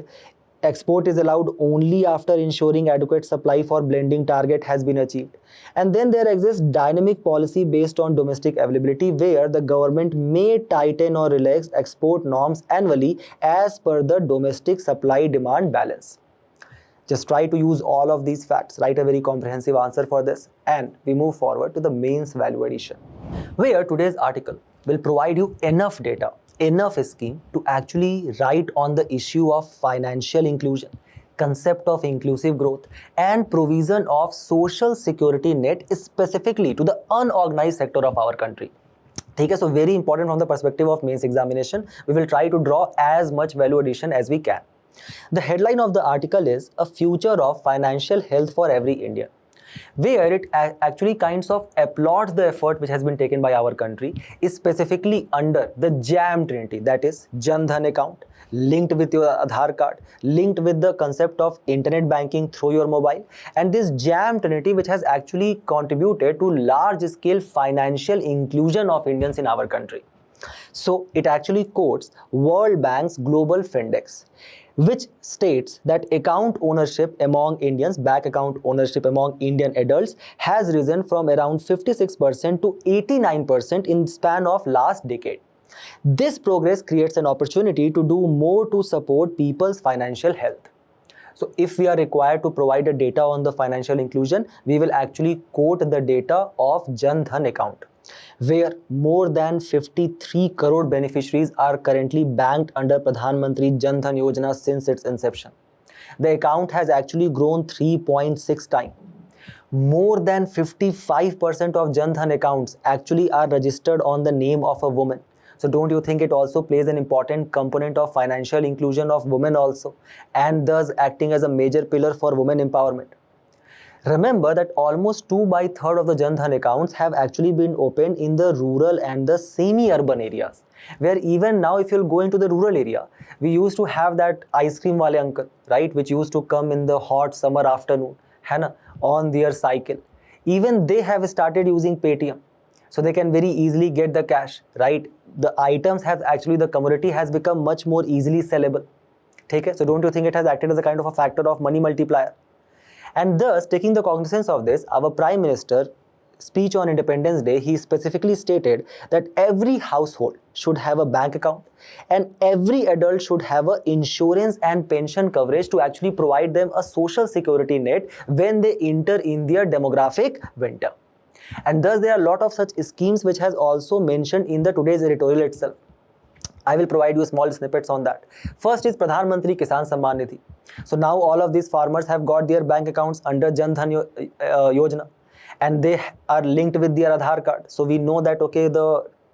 export is allowed only after ensuring adequate supply for blending target has been achieved. And then there exists dynamic policy based on domestic availability, where the government may tighten or relax export norms annually as per the domestic supply demand balance. Just try to use all of these facts, write a very comprehensive answer for this, and we move forward to the mains value addition, where today's article will provide you enough data, enough scheme to actually write on the issue of financial inclusion, concept of inclusive growth, and provision of social security net specifically to the unorganized sector of our country. ठीक है, so very important from the perspective of mains examination. We will try to draw as much value addition as we can. The headline of the article is A Future of Financial Health for Every Indian, where it actually kinds of applauds the effort which has been taken by our country, is specifically under the JAM Trinity, that is Jan Dhan account, linked with your Aadhaar card, linked with the concept of internet banking through your mobile, and this JAM Trinity which has actually contributed to large scale financial inclusion of Indians in our country. So it actually quotes World Bank's Global Findex, which states that account ownership among Indians, bank account ownership among Indian adults has risen from around 56% to 89% in span of last decade. This progress creates an opportunity to do more to support people's financial health. So if we are required to provide the data on the financial inclusion, we will actually quote the data of Jan Dhan account, where more than 53 crore beneficiaries are currently banked under Pradhan Mantri Jan Dhan Yojana since its inception. The account has actually grown 3.6 times. More than 55% of Jan Dhan accounts actually are registered on the name of a woman. So don't you think it also plays an important component of financial inclusion of women also, and thus acting as a major pillar for women empowerment? Remember that almost 2/3 of the Jan Dhan accounts have actually been opened in the rural and the semi-urban areas, where even now if you'll go into the rural area, we used to have that ice cream wale uncle, right, which used to come in the hot summer afternoon, hai na, on their cycle. Even they have started using Paytm, so they can very easily get the cash, right? The items have actually, the commodity has become much more easily sellable. Okay? So don't you think it has acted as a kind of a factor of money multiplier? And thus, taking the cognizance of this, our Prime Minister speech on Independence Day, he specifically stated that every household should have a bank account and every adult should have a insurance and pension coverage to actually provide them a social security net when they enter in their demographic winter. And thus there are a lot of such schemes which has also mentioned in the today's editorial itself. I will provide you small snippets on that. First is Pradhan Mantri Kisan Samman Nidhi. So now all of these farmers have got their bank accounts under Jan Dhan Yojana, and they are linked with their Aadhaar card. So we know that okay,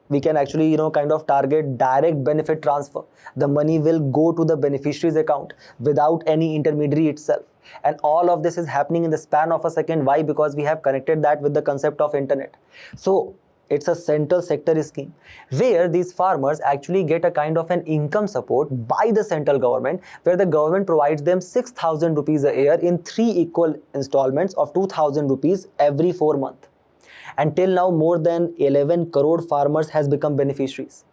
we can actually kind of target direct benefit transfer. The money will go to the beneficiary's account without any intermediary itself. And all of this is happening in the span of a second. Why? Because we have connected that with the concept of internet. So it's a central sector scheme where these farmers actually get a kind of an income support by the central government, where the government provides them 6,000 rupees a year in 3 equal installments of 2,000 rupees every 4 months. And till now, more than 11 crore farmers has become beneficiaries.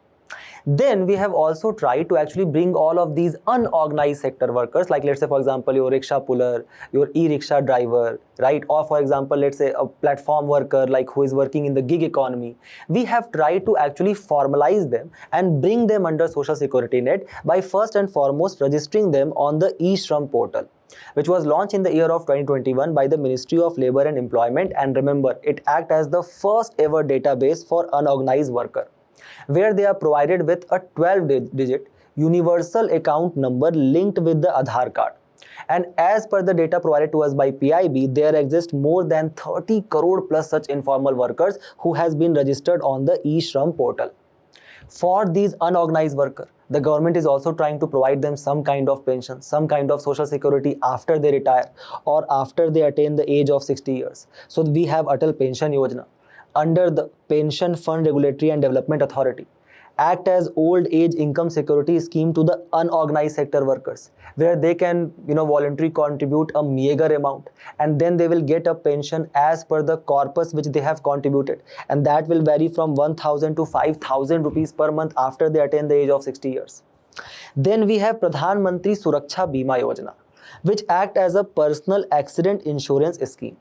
Then we have also tried to actually bring all of these unorganized sector workers, like let's say for example your rickshaw puller, your e-rickshaw driver, right, or for example let's say a platform worker like who is working in the gig economy. We have tried to actually formalize them and bring them under social security net by first and foremost registering them on the e-Shram portal, which was launched in the year of 2021 by the Ministry of Labour and Employment. And remember, it acts as the first ever database for unorganized worker, where they are provided with a 12-digit universal account number linked with the Aadhaar card. And as per the data provided to us by PIB, there exist more than 30 crore plus such informal workers who has been registered on the e-Shram portal. For these unorganized workers, the government is also trying to provide them some kind of pension, some kind of social security after they retire or after they attain the age of 60 years. So we have Atal Pension Yojana under the Pension Fund Regulatory and Development Authority, act as old age income security scheme to the unorganized sector workers, where they can voluntarily contribute a meager amount, and then they will get a pension as per the corpus which they have contributed, and that will vary from 1,000 to 5,000 rupees per month after they attain the age of 60 years. Then we have Pradhan Mantri Suraksha Bima Yojana, which act as a personal accident insurance scheme,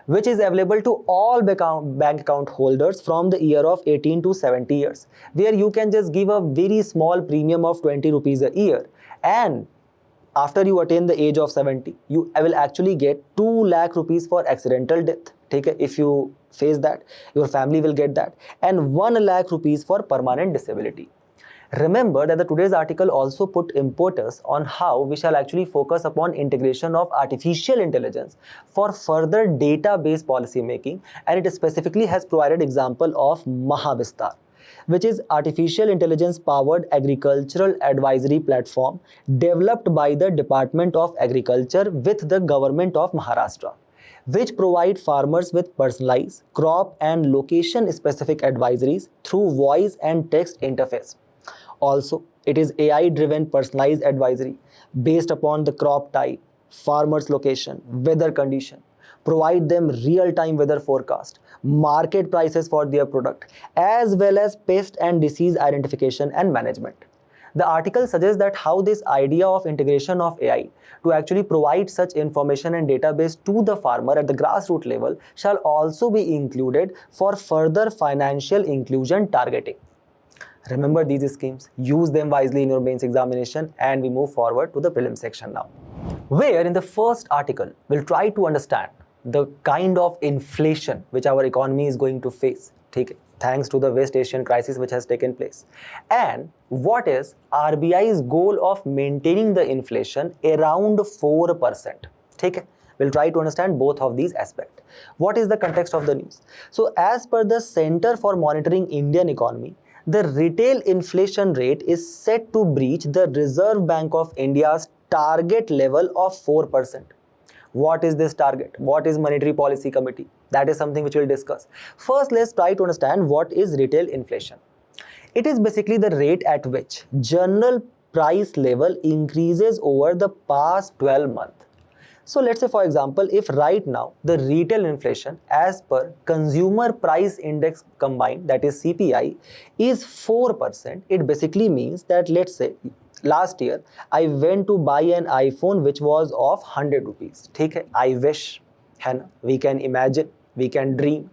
which is available to all bank account holders from the year of 18 to 70 years, where you can just give a very small premium of 20 rupees a year, and after you attain the age of 70, you will actually get 2 lakh rupees for accidental death. Okay? If you face that, your family will get that, and 1 lakh rupees for permanent disability. Remember that the today's article also put importance on how we shall actually focus upon integration of artificial intelligence for further data-based policy making, and it specifically has provided example of Mahavistar, which is artificial intelligence powered agricultural advisory platform developed by the Department of Agriculture with the government of Maharashtra, which provide farmers with personalized crop and location specific advisories through voice and text interface. Also, it is AI driven personalized advisory based upon the crop type, farmer's location, weather condition, provide them real time weather forecast, market prices for their product, as well as pest and disease identification and management. The article suggests that how this idea of integration of AI to actually provide such information and database to the farmer at the grassroots level shall also be included for further financial inclusion targeting. Remember these schemes, use them wisely in your mains examination, and we move forward to the prelim section now, where in the first article we'll try to understand the kind of inflation which our economy is going to face, thanks to the West Asian crisis which has taken place, and what is RBI's goal of maintaining the inflation around 4%. We'll try to understand both of these aspects. What is the context of the news? So as per the Center for Monitoring Indian Economy, the retail inflation rate is set to breach the Reserve Bank of India's target level of 4%. What is this target? What is Monetary Policy Committee? That is something which we'll discuss. First, let's try to understand what is retail inflation. It is basically the rate at which general price level increases over the past 12 months. So let's say, for example, if right now the retail inflation as per Consumer Price Index combined, that is CPI, is 4%, it basically means that, let's say, last year I went to buy an iPhone which was of 100 rupees. I wish, we can imagine, we can dream.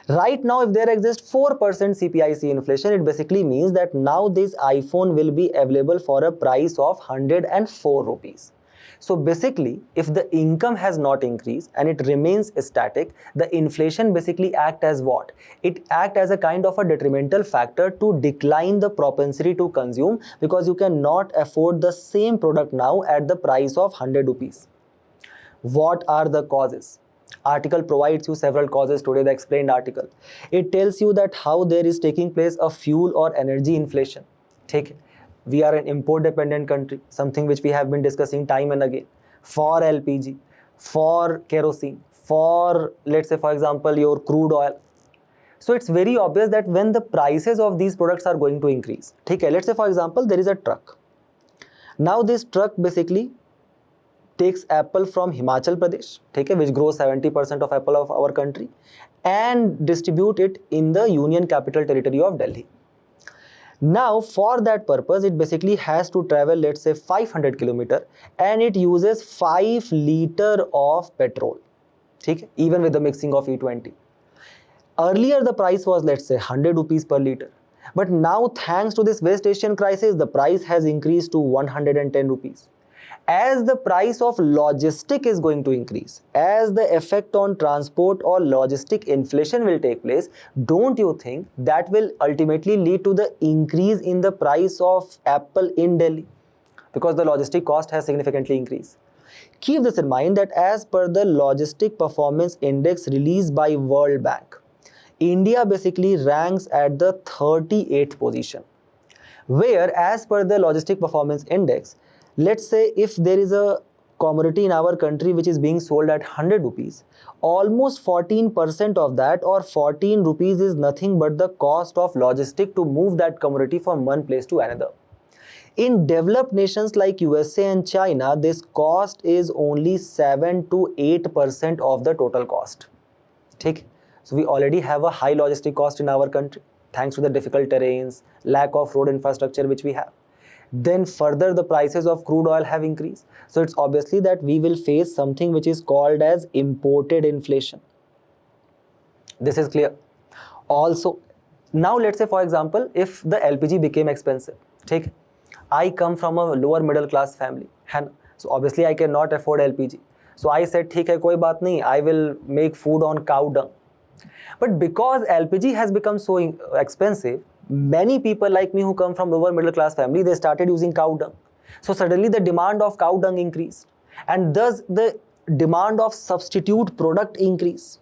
Right now, if there exists 4% CPIC inflation, it basically means that now this iPhone will be available for a price of 104 rupees. So basically, if the income has not increased and it remains static, the inflation basically acts as what? It acts as a kind of a detrimental factor to decline the propensity to consume, because you cannot afford the same product now at the price of 100 rupees. What are the causes? Article provides you several causes today, the explained article. It tells you that how there is taking place a fuel or energy inflation. We are an import dependent country, something which we have been discussing time and again, for LPG, for kerosene, for, let's say, for example, your crude oil. So it's very obvious that when the prices of these products are going to increase, let's say, for example, there is a truck. Now this truck basically takes apple from Himachal Pradesh, which grows 70% of apple of our country, and distribute it in the Union Capital Territory of Delhi. Now, for that purpose, it basically has to travel, let's say, 500 kilometers, and it uses 5 liters of petrol, even with the mixing of E20. Earlier, the price was, let's say, 100 rupees per liter. But now, thanks to this West Asian crisis, the price has increased to 110 rupees. As the price of logistic is going to increase, as the effect on transport or logistic inflation will take place, don't you think that will ultimately lead to the increase in the price of apple in Delhi? Because the logistic cost has significantly increased. Keep this in mind that as per the Logistic Performance Index released by World Bank, India basically ranks at the 38th position, where as per the Logistic Performance Index, let's say if there is a commodity in our country which is being sold at 100 rupees, almost 14% of that, or 14 rupees, is nothing but the cost of logistic to move that commodity from one place to another. In developed nations like USA and China, this cost is only 7 to 8% of the total cost. So we already have a high logistic cost in our country, thanks to the difficult terrains, lack of road infrastructure which we have. Then further the prices of crude oil have increased. So it's obviously that we will face something which is called as imported inflation. This is clear. Also, now let's say, for example, if the LPG became expensive, I come from a lower middle class family, so obviously I cannot afford LPG. So I said, koi baat nahi, I will make food on cow dung. But because LPG has become so expensive, many people like me who come from lower middle class family, they started using cow dung. So suddenly the demand of cow dung increased, and thus the demand of substitute product increased.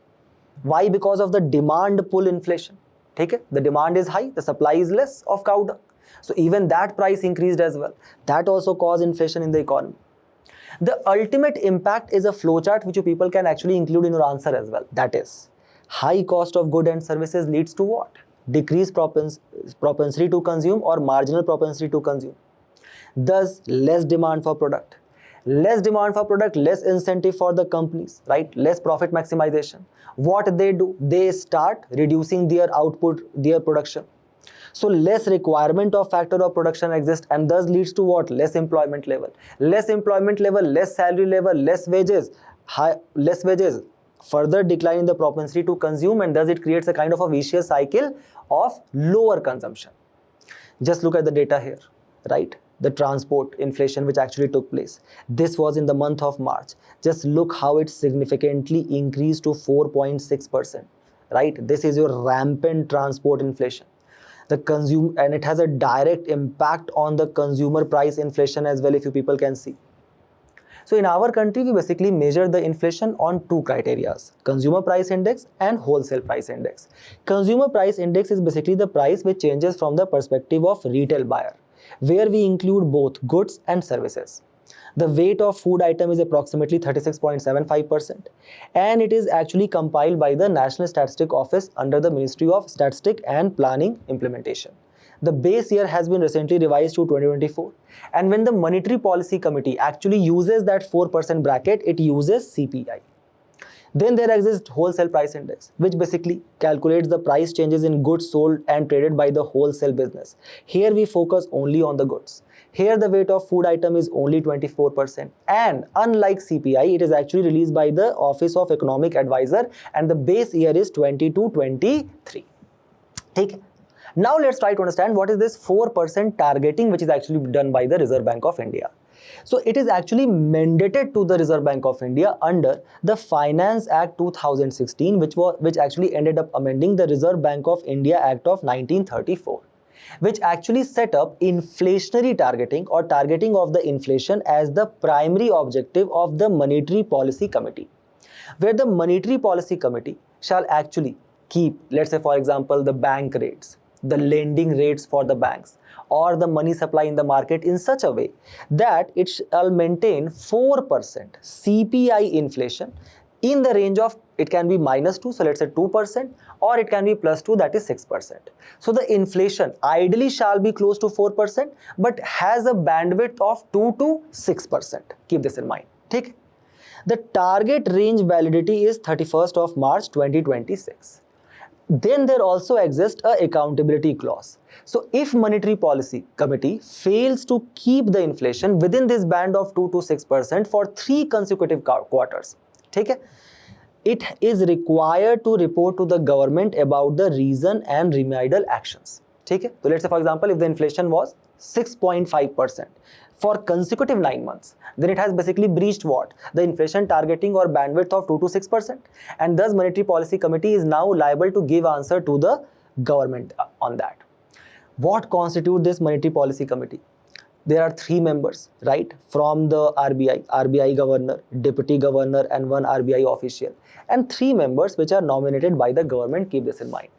Why? Because of the demand pull inflation. Okay? The demand is high, the supply is less of cow dung. So even that price increased as well. That also caused inflation in the economy. The ultimate impact is a flowchart which you people can actually include in your answer as well. That is, high cost of goods and services leads to what? Decreased propensity to consume or marginal propensity to consume. Thus, less demand for product. Less demand for product, less incentive for the companies, right? Less profit maximization. What they do? They start reducing their output, their production. So less requirement of factor of production exists, and thus leads to what? Less employment level. Less employment level, less salary level, less wages, less wages. Further decline in the propensity to consume, and thus it creates a kind of a vicious cycle of lower consumption. Just look at the data here, right? The transport inflation which actually took place. This was in the month of March. Just look how it significantly increased to 4.6%, right? This is your rampant transport inflation. And it has a direct impact on the consumer price inflation as well, if you people can see. So in our country, we basically measure the inflation on two criteria: consumer price index and wholesale price index. Consumer price index is basically the price which changes from the perspective of retail buyer, where we include both goods and services. The weight of food item is approximately 36.75%, and it is actually compiled by the National Statistic Office under the Ministry of Statistics and Planning Implementation. The base year has been recently revised to 2024, and when the Monetary Policy Committee actually uses that 4% bracket, it uses CPI. Then there exists wholesale price index, which basically calculates the price changes in goods sold and traded by the wholesale business. Here we focus only on the goods. Here the weight of food item is only 24%, and unlike CPI, it is actually released by the Office of Economic Advisor, and the base year is 22-23. Okay. Now let's try to understand what is this 4% targeting which is actually done by the Reserve Bank of India. So it is actually mandated to the Reserve Bank of India under the Finance Act 2016, which actually ended up amending the Reserve Bank of India Act of 1934, which actually set up inflationary targeting or targeting of the inflation as the primary objective of the Monetary Policy Committee, where the Monetary Policy Committee shall actually keep, let's say for example, the bank rates, the lending rates for the banks, or the money supply in the market in such a way that it shall maintain 4% CPI inflation in the range of, it can be -2, so let's say 2%, or it can be +2, that is 6%. So the inflation ideally shall be close to 4%, but has a bandwidth of 2 to 6%. Keep this in mind. Okay? The target range validity is 31st of March 2026. Then there also exists a accountability clause. So if Monetary Policy Committee fails to keep the inflation within this band of 2 to 6% for 3 consecutive quarters, okay, it is required to report to the government about the reason and remedial actions. Okay? So let's say for example, if the inflation was 6.5% for consecutive 9 months, then it has basically breached what? The inflation targeting or bandwidth of 2 to 6%, and thus Monetary Policy Committee is now liable to give answer to the government on that. What constitutes this Monetary Policy Committee? There are 3 members, right, from the RBI Governor, Deputy Governor, and 1 RBI official, and 3 members which are nominated by the government. Keep this in mind.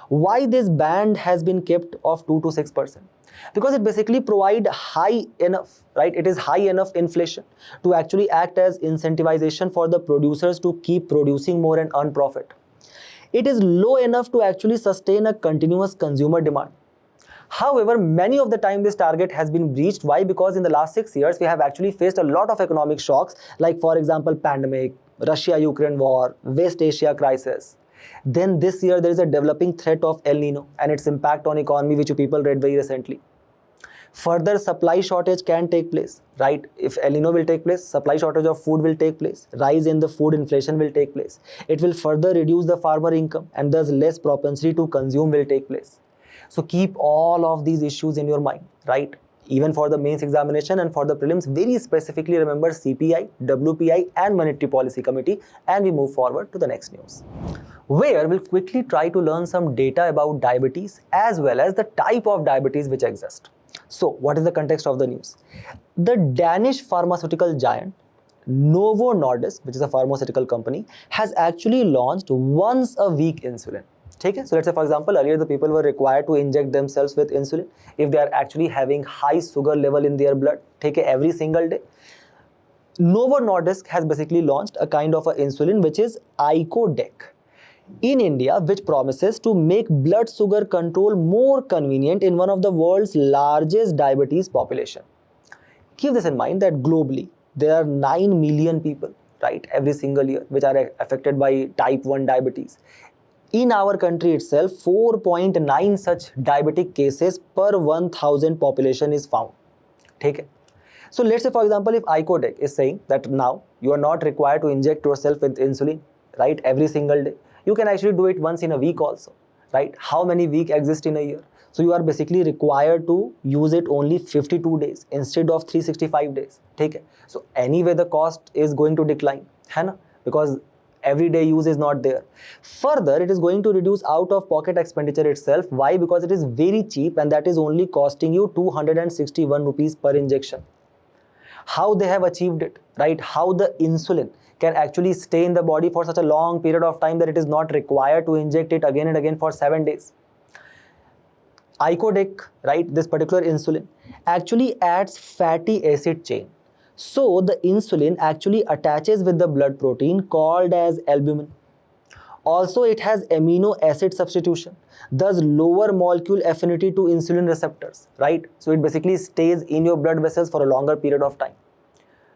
Why this band has been kept of 2 to 6%? Because it basically provides high enough, right? It is high enough inflation to actually act as incentivization for the producers to keep producing more and earn profit. It is low enough to actually sustain a continuous consumer demand. However, many of the time this target has been breached. Why? Because in the last 6 years, we have actually faced a lot of economic shocks, like for example, pandemic, Russia-Ukraine war, West Asia crisis. Then this year, there is a developing threat of El Nino and its impact on economy, which you people read very recently. Further supply shortage can take place, right? If El Nino will take place, supply shortage of food will take place, rise in the food inflation will take place. It will further reduce the farmer income, and thus less propensity to consume will take place. So keep all of these issues in your mind, right? Even for the mains examination and for the prelims, very specifically remember CPI, WPI and Monetary Policy Committee, and we move forward to the next news, where we'll quickly try to learn some data about diabetes as well as the type of diabetes which exist. So what is the context of the news? The Danish pharmaceutical giant Novo Nordisk, which is a pharmaceutical company, has actually launched once a week insulin. ठीक है. So let's say for example earlier the people were required to inject themselves with insulin if they are actually having high sugar level in their blood, ठीक है, every single day. Novo Nordisk has basically launched a kind of a insulin which is Icodec in India, which promises to make blood sugar control more convenient in one of the world's largest diabetes population. Keep this in mind that globally there are 9 million people, right, every single year which are affected by type 1 diabetes. In our country itself, 4.9 such diabetic cases per 1000 population is found. ठीक है. So let's say for example if Icodec is saying that now you are not required to inject yourself with insulin, right, every single day. You can actually do it once in a week also, right? How many weeks exist in a year? So you are basically required to use it only 52 days instead of 365 days. ठीक है. So anyway the cost is going to decline, है ना? Because everyday use is not there. Further, it is going to reduce out of pocket expenditure itself. Why? Because it is very cheap and that is only costing you 261 rupees per injection. How they have achieved it, right? How the insulin can actually stay in the body for such a long period of time that it is not required to inject it again and again for 7 days. Icodec, right, this particular insulin actually adds fatty acid chain. So the insulin actually attaches with the blood protein called as albumin. Also it has amino acid substitution, thus lower molecule affinity to insulin receptors, right? So it basically stays in your blood vessels for a longer period of time.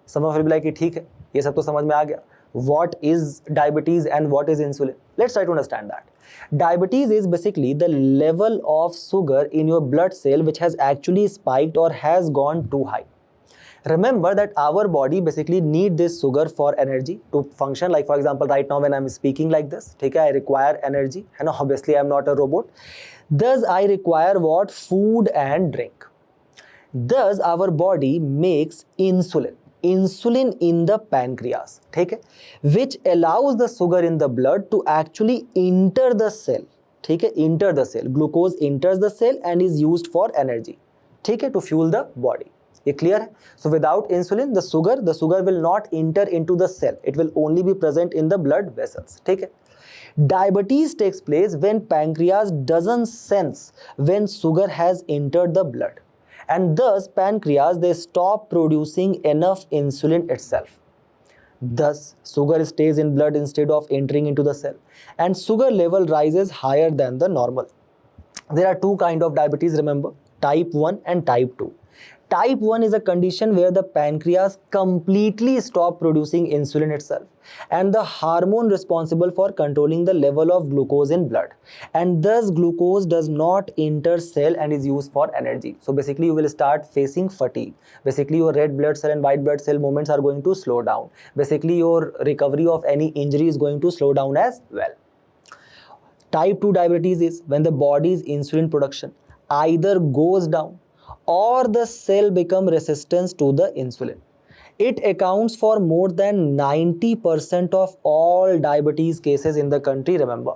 Some of you will be like, ठीक है, ये सब तो समझ में आ गया. What is diabetes and what is insulin? Let's try to understand that. Diabetes is basically the level of sugar in your blood cell which has actually spiked or has gone too high. Remember that our body basically need this sugar for energy to function. Like for example, right now when I'm speaking like this, ठीक है, I require energy, and obviously I'm not a robot. Thus I require what? Food and drink. Thus our body makes insulin in the pancreas, ठीक है, which allows the sugar in the blood to actually enter the cell, ठीक है, enter the cell. Glucose enters the cell and is used for energy, ठीक है, to fuel the body. ये clear है? So without insulin, the sugar will not enter into the cell. It will only be present in the blood vessels, ठीक है. Diabetes takes place when pancreas doesn't sense when sugar has entered the blood. And thus pancreas, they stop producing enough insulin itself. Thus sugar stays in blood instead of entering into the cell, and sugar level rises higher than the normal. There are two kinds of diabetes, remember, type 1 and type 2. Type 1 is a condition where the pancreas completely stops producing insulin itself and the hormone responsible for controlling the level of glucose in blood, and thus glucose does not enter cell and is used for energy. So basically you will start facing fatigue. Basically your red blood cell and white blood cell movements are going to slow down. Basically your recovery of any injury is going to slow down as well. Type 2 diabetes is when the body's insulin production either goes down or the cell become resistant to the insulin. It accounts for more than 90% of all diabetes cases in the country, remember.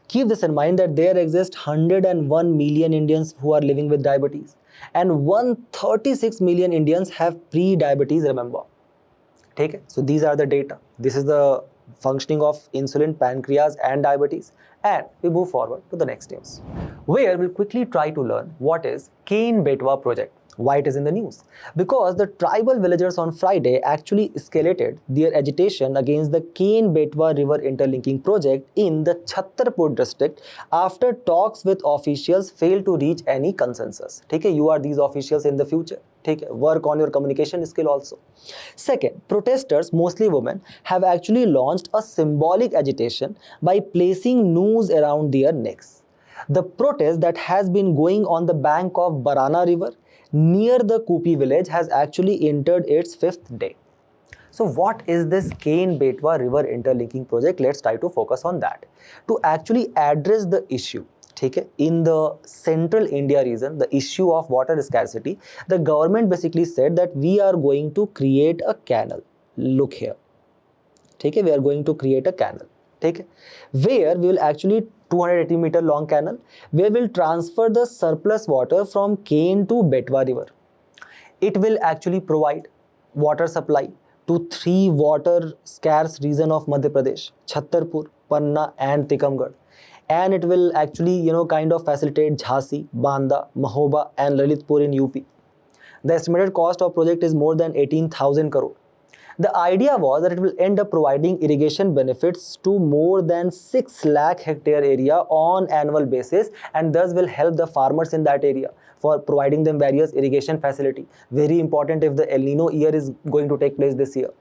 Keep this in mind that there exist 101 million Indians who are living with diabetes and 136 million Indians have pre-diabetes, remember. Take it. So these are the data. This is the functioning of insulin, pancreas and diabetes. And we move forward to the next news, where we'll quickly try to learn what is Betwa Project. Why it is in the news? Because the tribal villagers on Friday actually escalated their agitation against the Betwa River Interlinking Project in the Chhattarpur district after talks with officials failed to reach any consensus. Okay, you are these officials in the future. Work on your communication skill also. Second, protesters, mostly women, have actually launched a symbolic agitation by placing noose around their necks. The protest that has been going on the bank of Barana River near the Kupi village has actually entered its 5th day. So what is this Betwa River Interlinking Project? Let's try to focus on that. To actually address the issue, in the central India region, the issue of water scarcity, the government basically said that we are going to create a canal. Look here. We are going to create a canal. Where we will actually 280-meter long canal, where we will transfer the surplus water from Ken to Betwa River. It will actually provide water supply to 3 water scarce regions of Madhya Pradesh, Chhattarpur, Panna and Tikamgarh. and it will actually kind of facilitate Jhansi, Banda, Mahoba and Lalitpur in UP. The estimated cost of project is more than 18,000 crore. The idea was that it will end up providing irrigation benefits to more than 6 lakh hectare area on annual basis, and thus will help the farmers in that area for providing them various irrigation facility. Very important if the El Nino year is going to take place this year.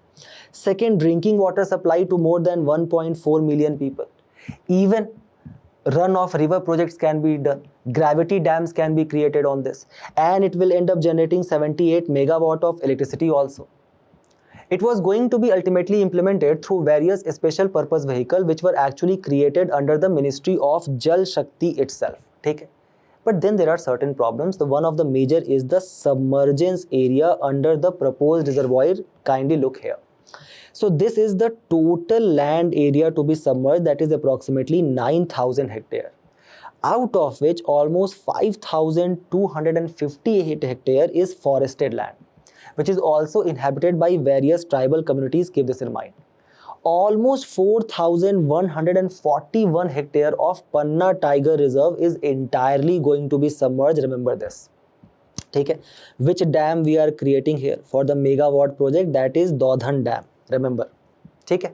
Second, drinking water supply to more than 1.4 million people. Even runoff river projects can be done. Gravity dams can be created on this, and it will end up generating 78 megawatt of electricity also. It was going to be ultimately implemented through various special purpose vehicles which were actually created under the Ministry of Jal Shakti itself. Okay? But then there are certain problems. The one of the major is the submergence area under the proposed reservoir. Kindly look here. So this is the total land area to be submerged, that is approximately 9,000 hectare, out of which almost 5,258 hectare is forested land, which is also inhabited by various tribal communities. Keep this in mind. Almost 4,141 hectare of Panna Tiger Reserve is entirely going to be submerged. Remember this. Okay? Which dam we are creating here for the megawatt project? That is Dodhan Dam. Remember. Okay?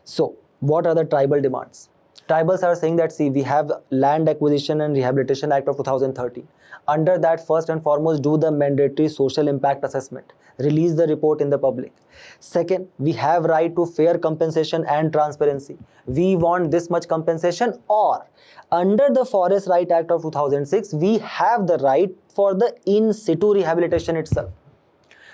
So, what are the tribal demands? Tribals are saying that, see, we have Land Acquisition and Rehabilitation Act of 2013. Under that, first and foremost, do the mandatory social impact assessment. Release the report in the public. Second, we have right to fair compensation and transparency. We want this much compensation, or under the Forest Right Act of 2006, we have the right for the in situ rehabilitation itself.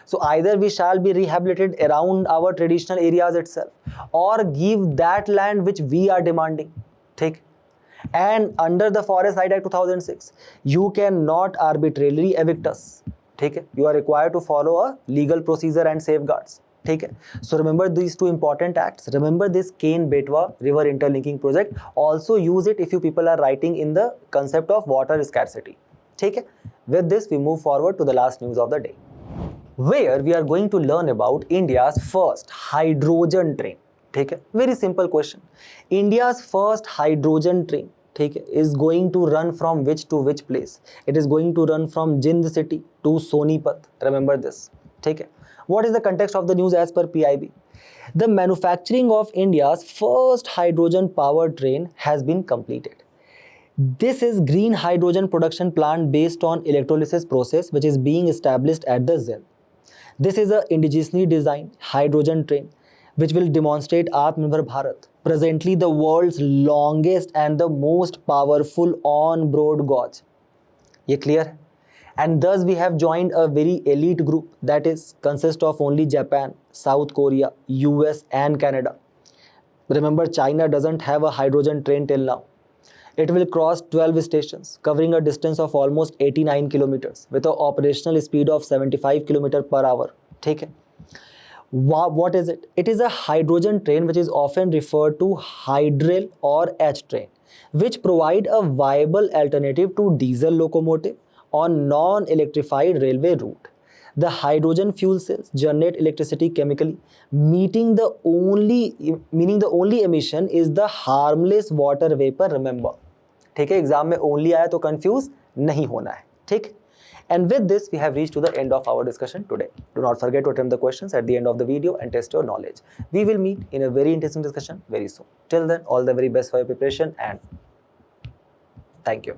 So either we shall be rehabilitated around our traditional areas itself, or give that land which we are demanding. Take. And under the Forest Right Act 2006, you cannot arbitrarily evict us. Take it. You are required to follow a legal procedure and safeguards. Take it. So remember these two important acts. Remember this Ken-Betwa river interlinking project. Also use it if you people are writing in the concept of water scarcity. Take it. With this, we move forward to the last news of the day, where we are going to learn about India's first hydrogen train. Take it. Very simple question. India's first hydrogen train is going to run from which to which place? It is going to run from Jind city to Sonipat. Remember this. Take it. What is the context of the news as per PIB? The manufacturing of India's first hydrogen power train has been completed. This is green hydrogen production plant based on electrolysis process, which is being established at the Jind. This is a indigenously designed hydrogen train which will demonstrate Atmanirbhar Bharat, presently the world's longest and the most powerful on-board gauge. Ye clear? And thus we have joined a very elite group that is consists of only Japan, South Korea, US and Canada. Remember, China doesn't have a hydrogen train till now. It will cross 12 stations, covering a distance of almost 89 kilometers with an operational speed of 75 kilometers per hour. Take it. What is it? It is a hydrogen train which is often referred to Hydrail or H train, which provide a viable alternative to diesel locomotive on non-electrified railway route. The hydrogen fuel cells generate electricity chemically, meaning the only emission is the harmless water vapor. Remember, ठीक है, exam में only आया तो confuse नहीं होना है. ठीक. And with this, we have reached to the end of our discussion today. Do not forget to attempt the questions at the end of the video and test your knowledge. We will meet in a very interesting discussion very soon. Till then, all the very best for your preparation and thank you.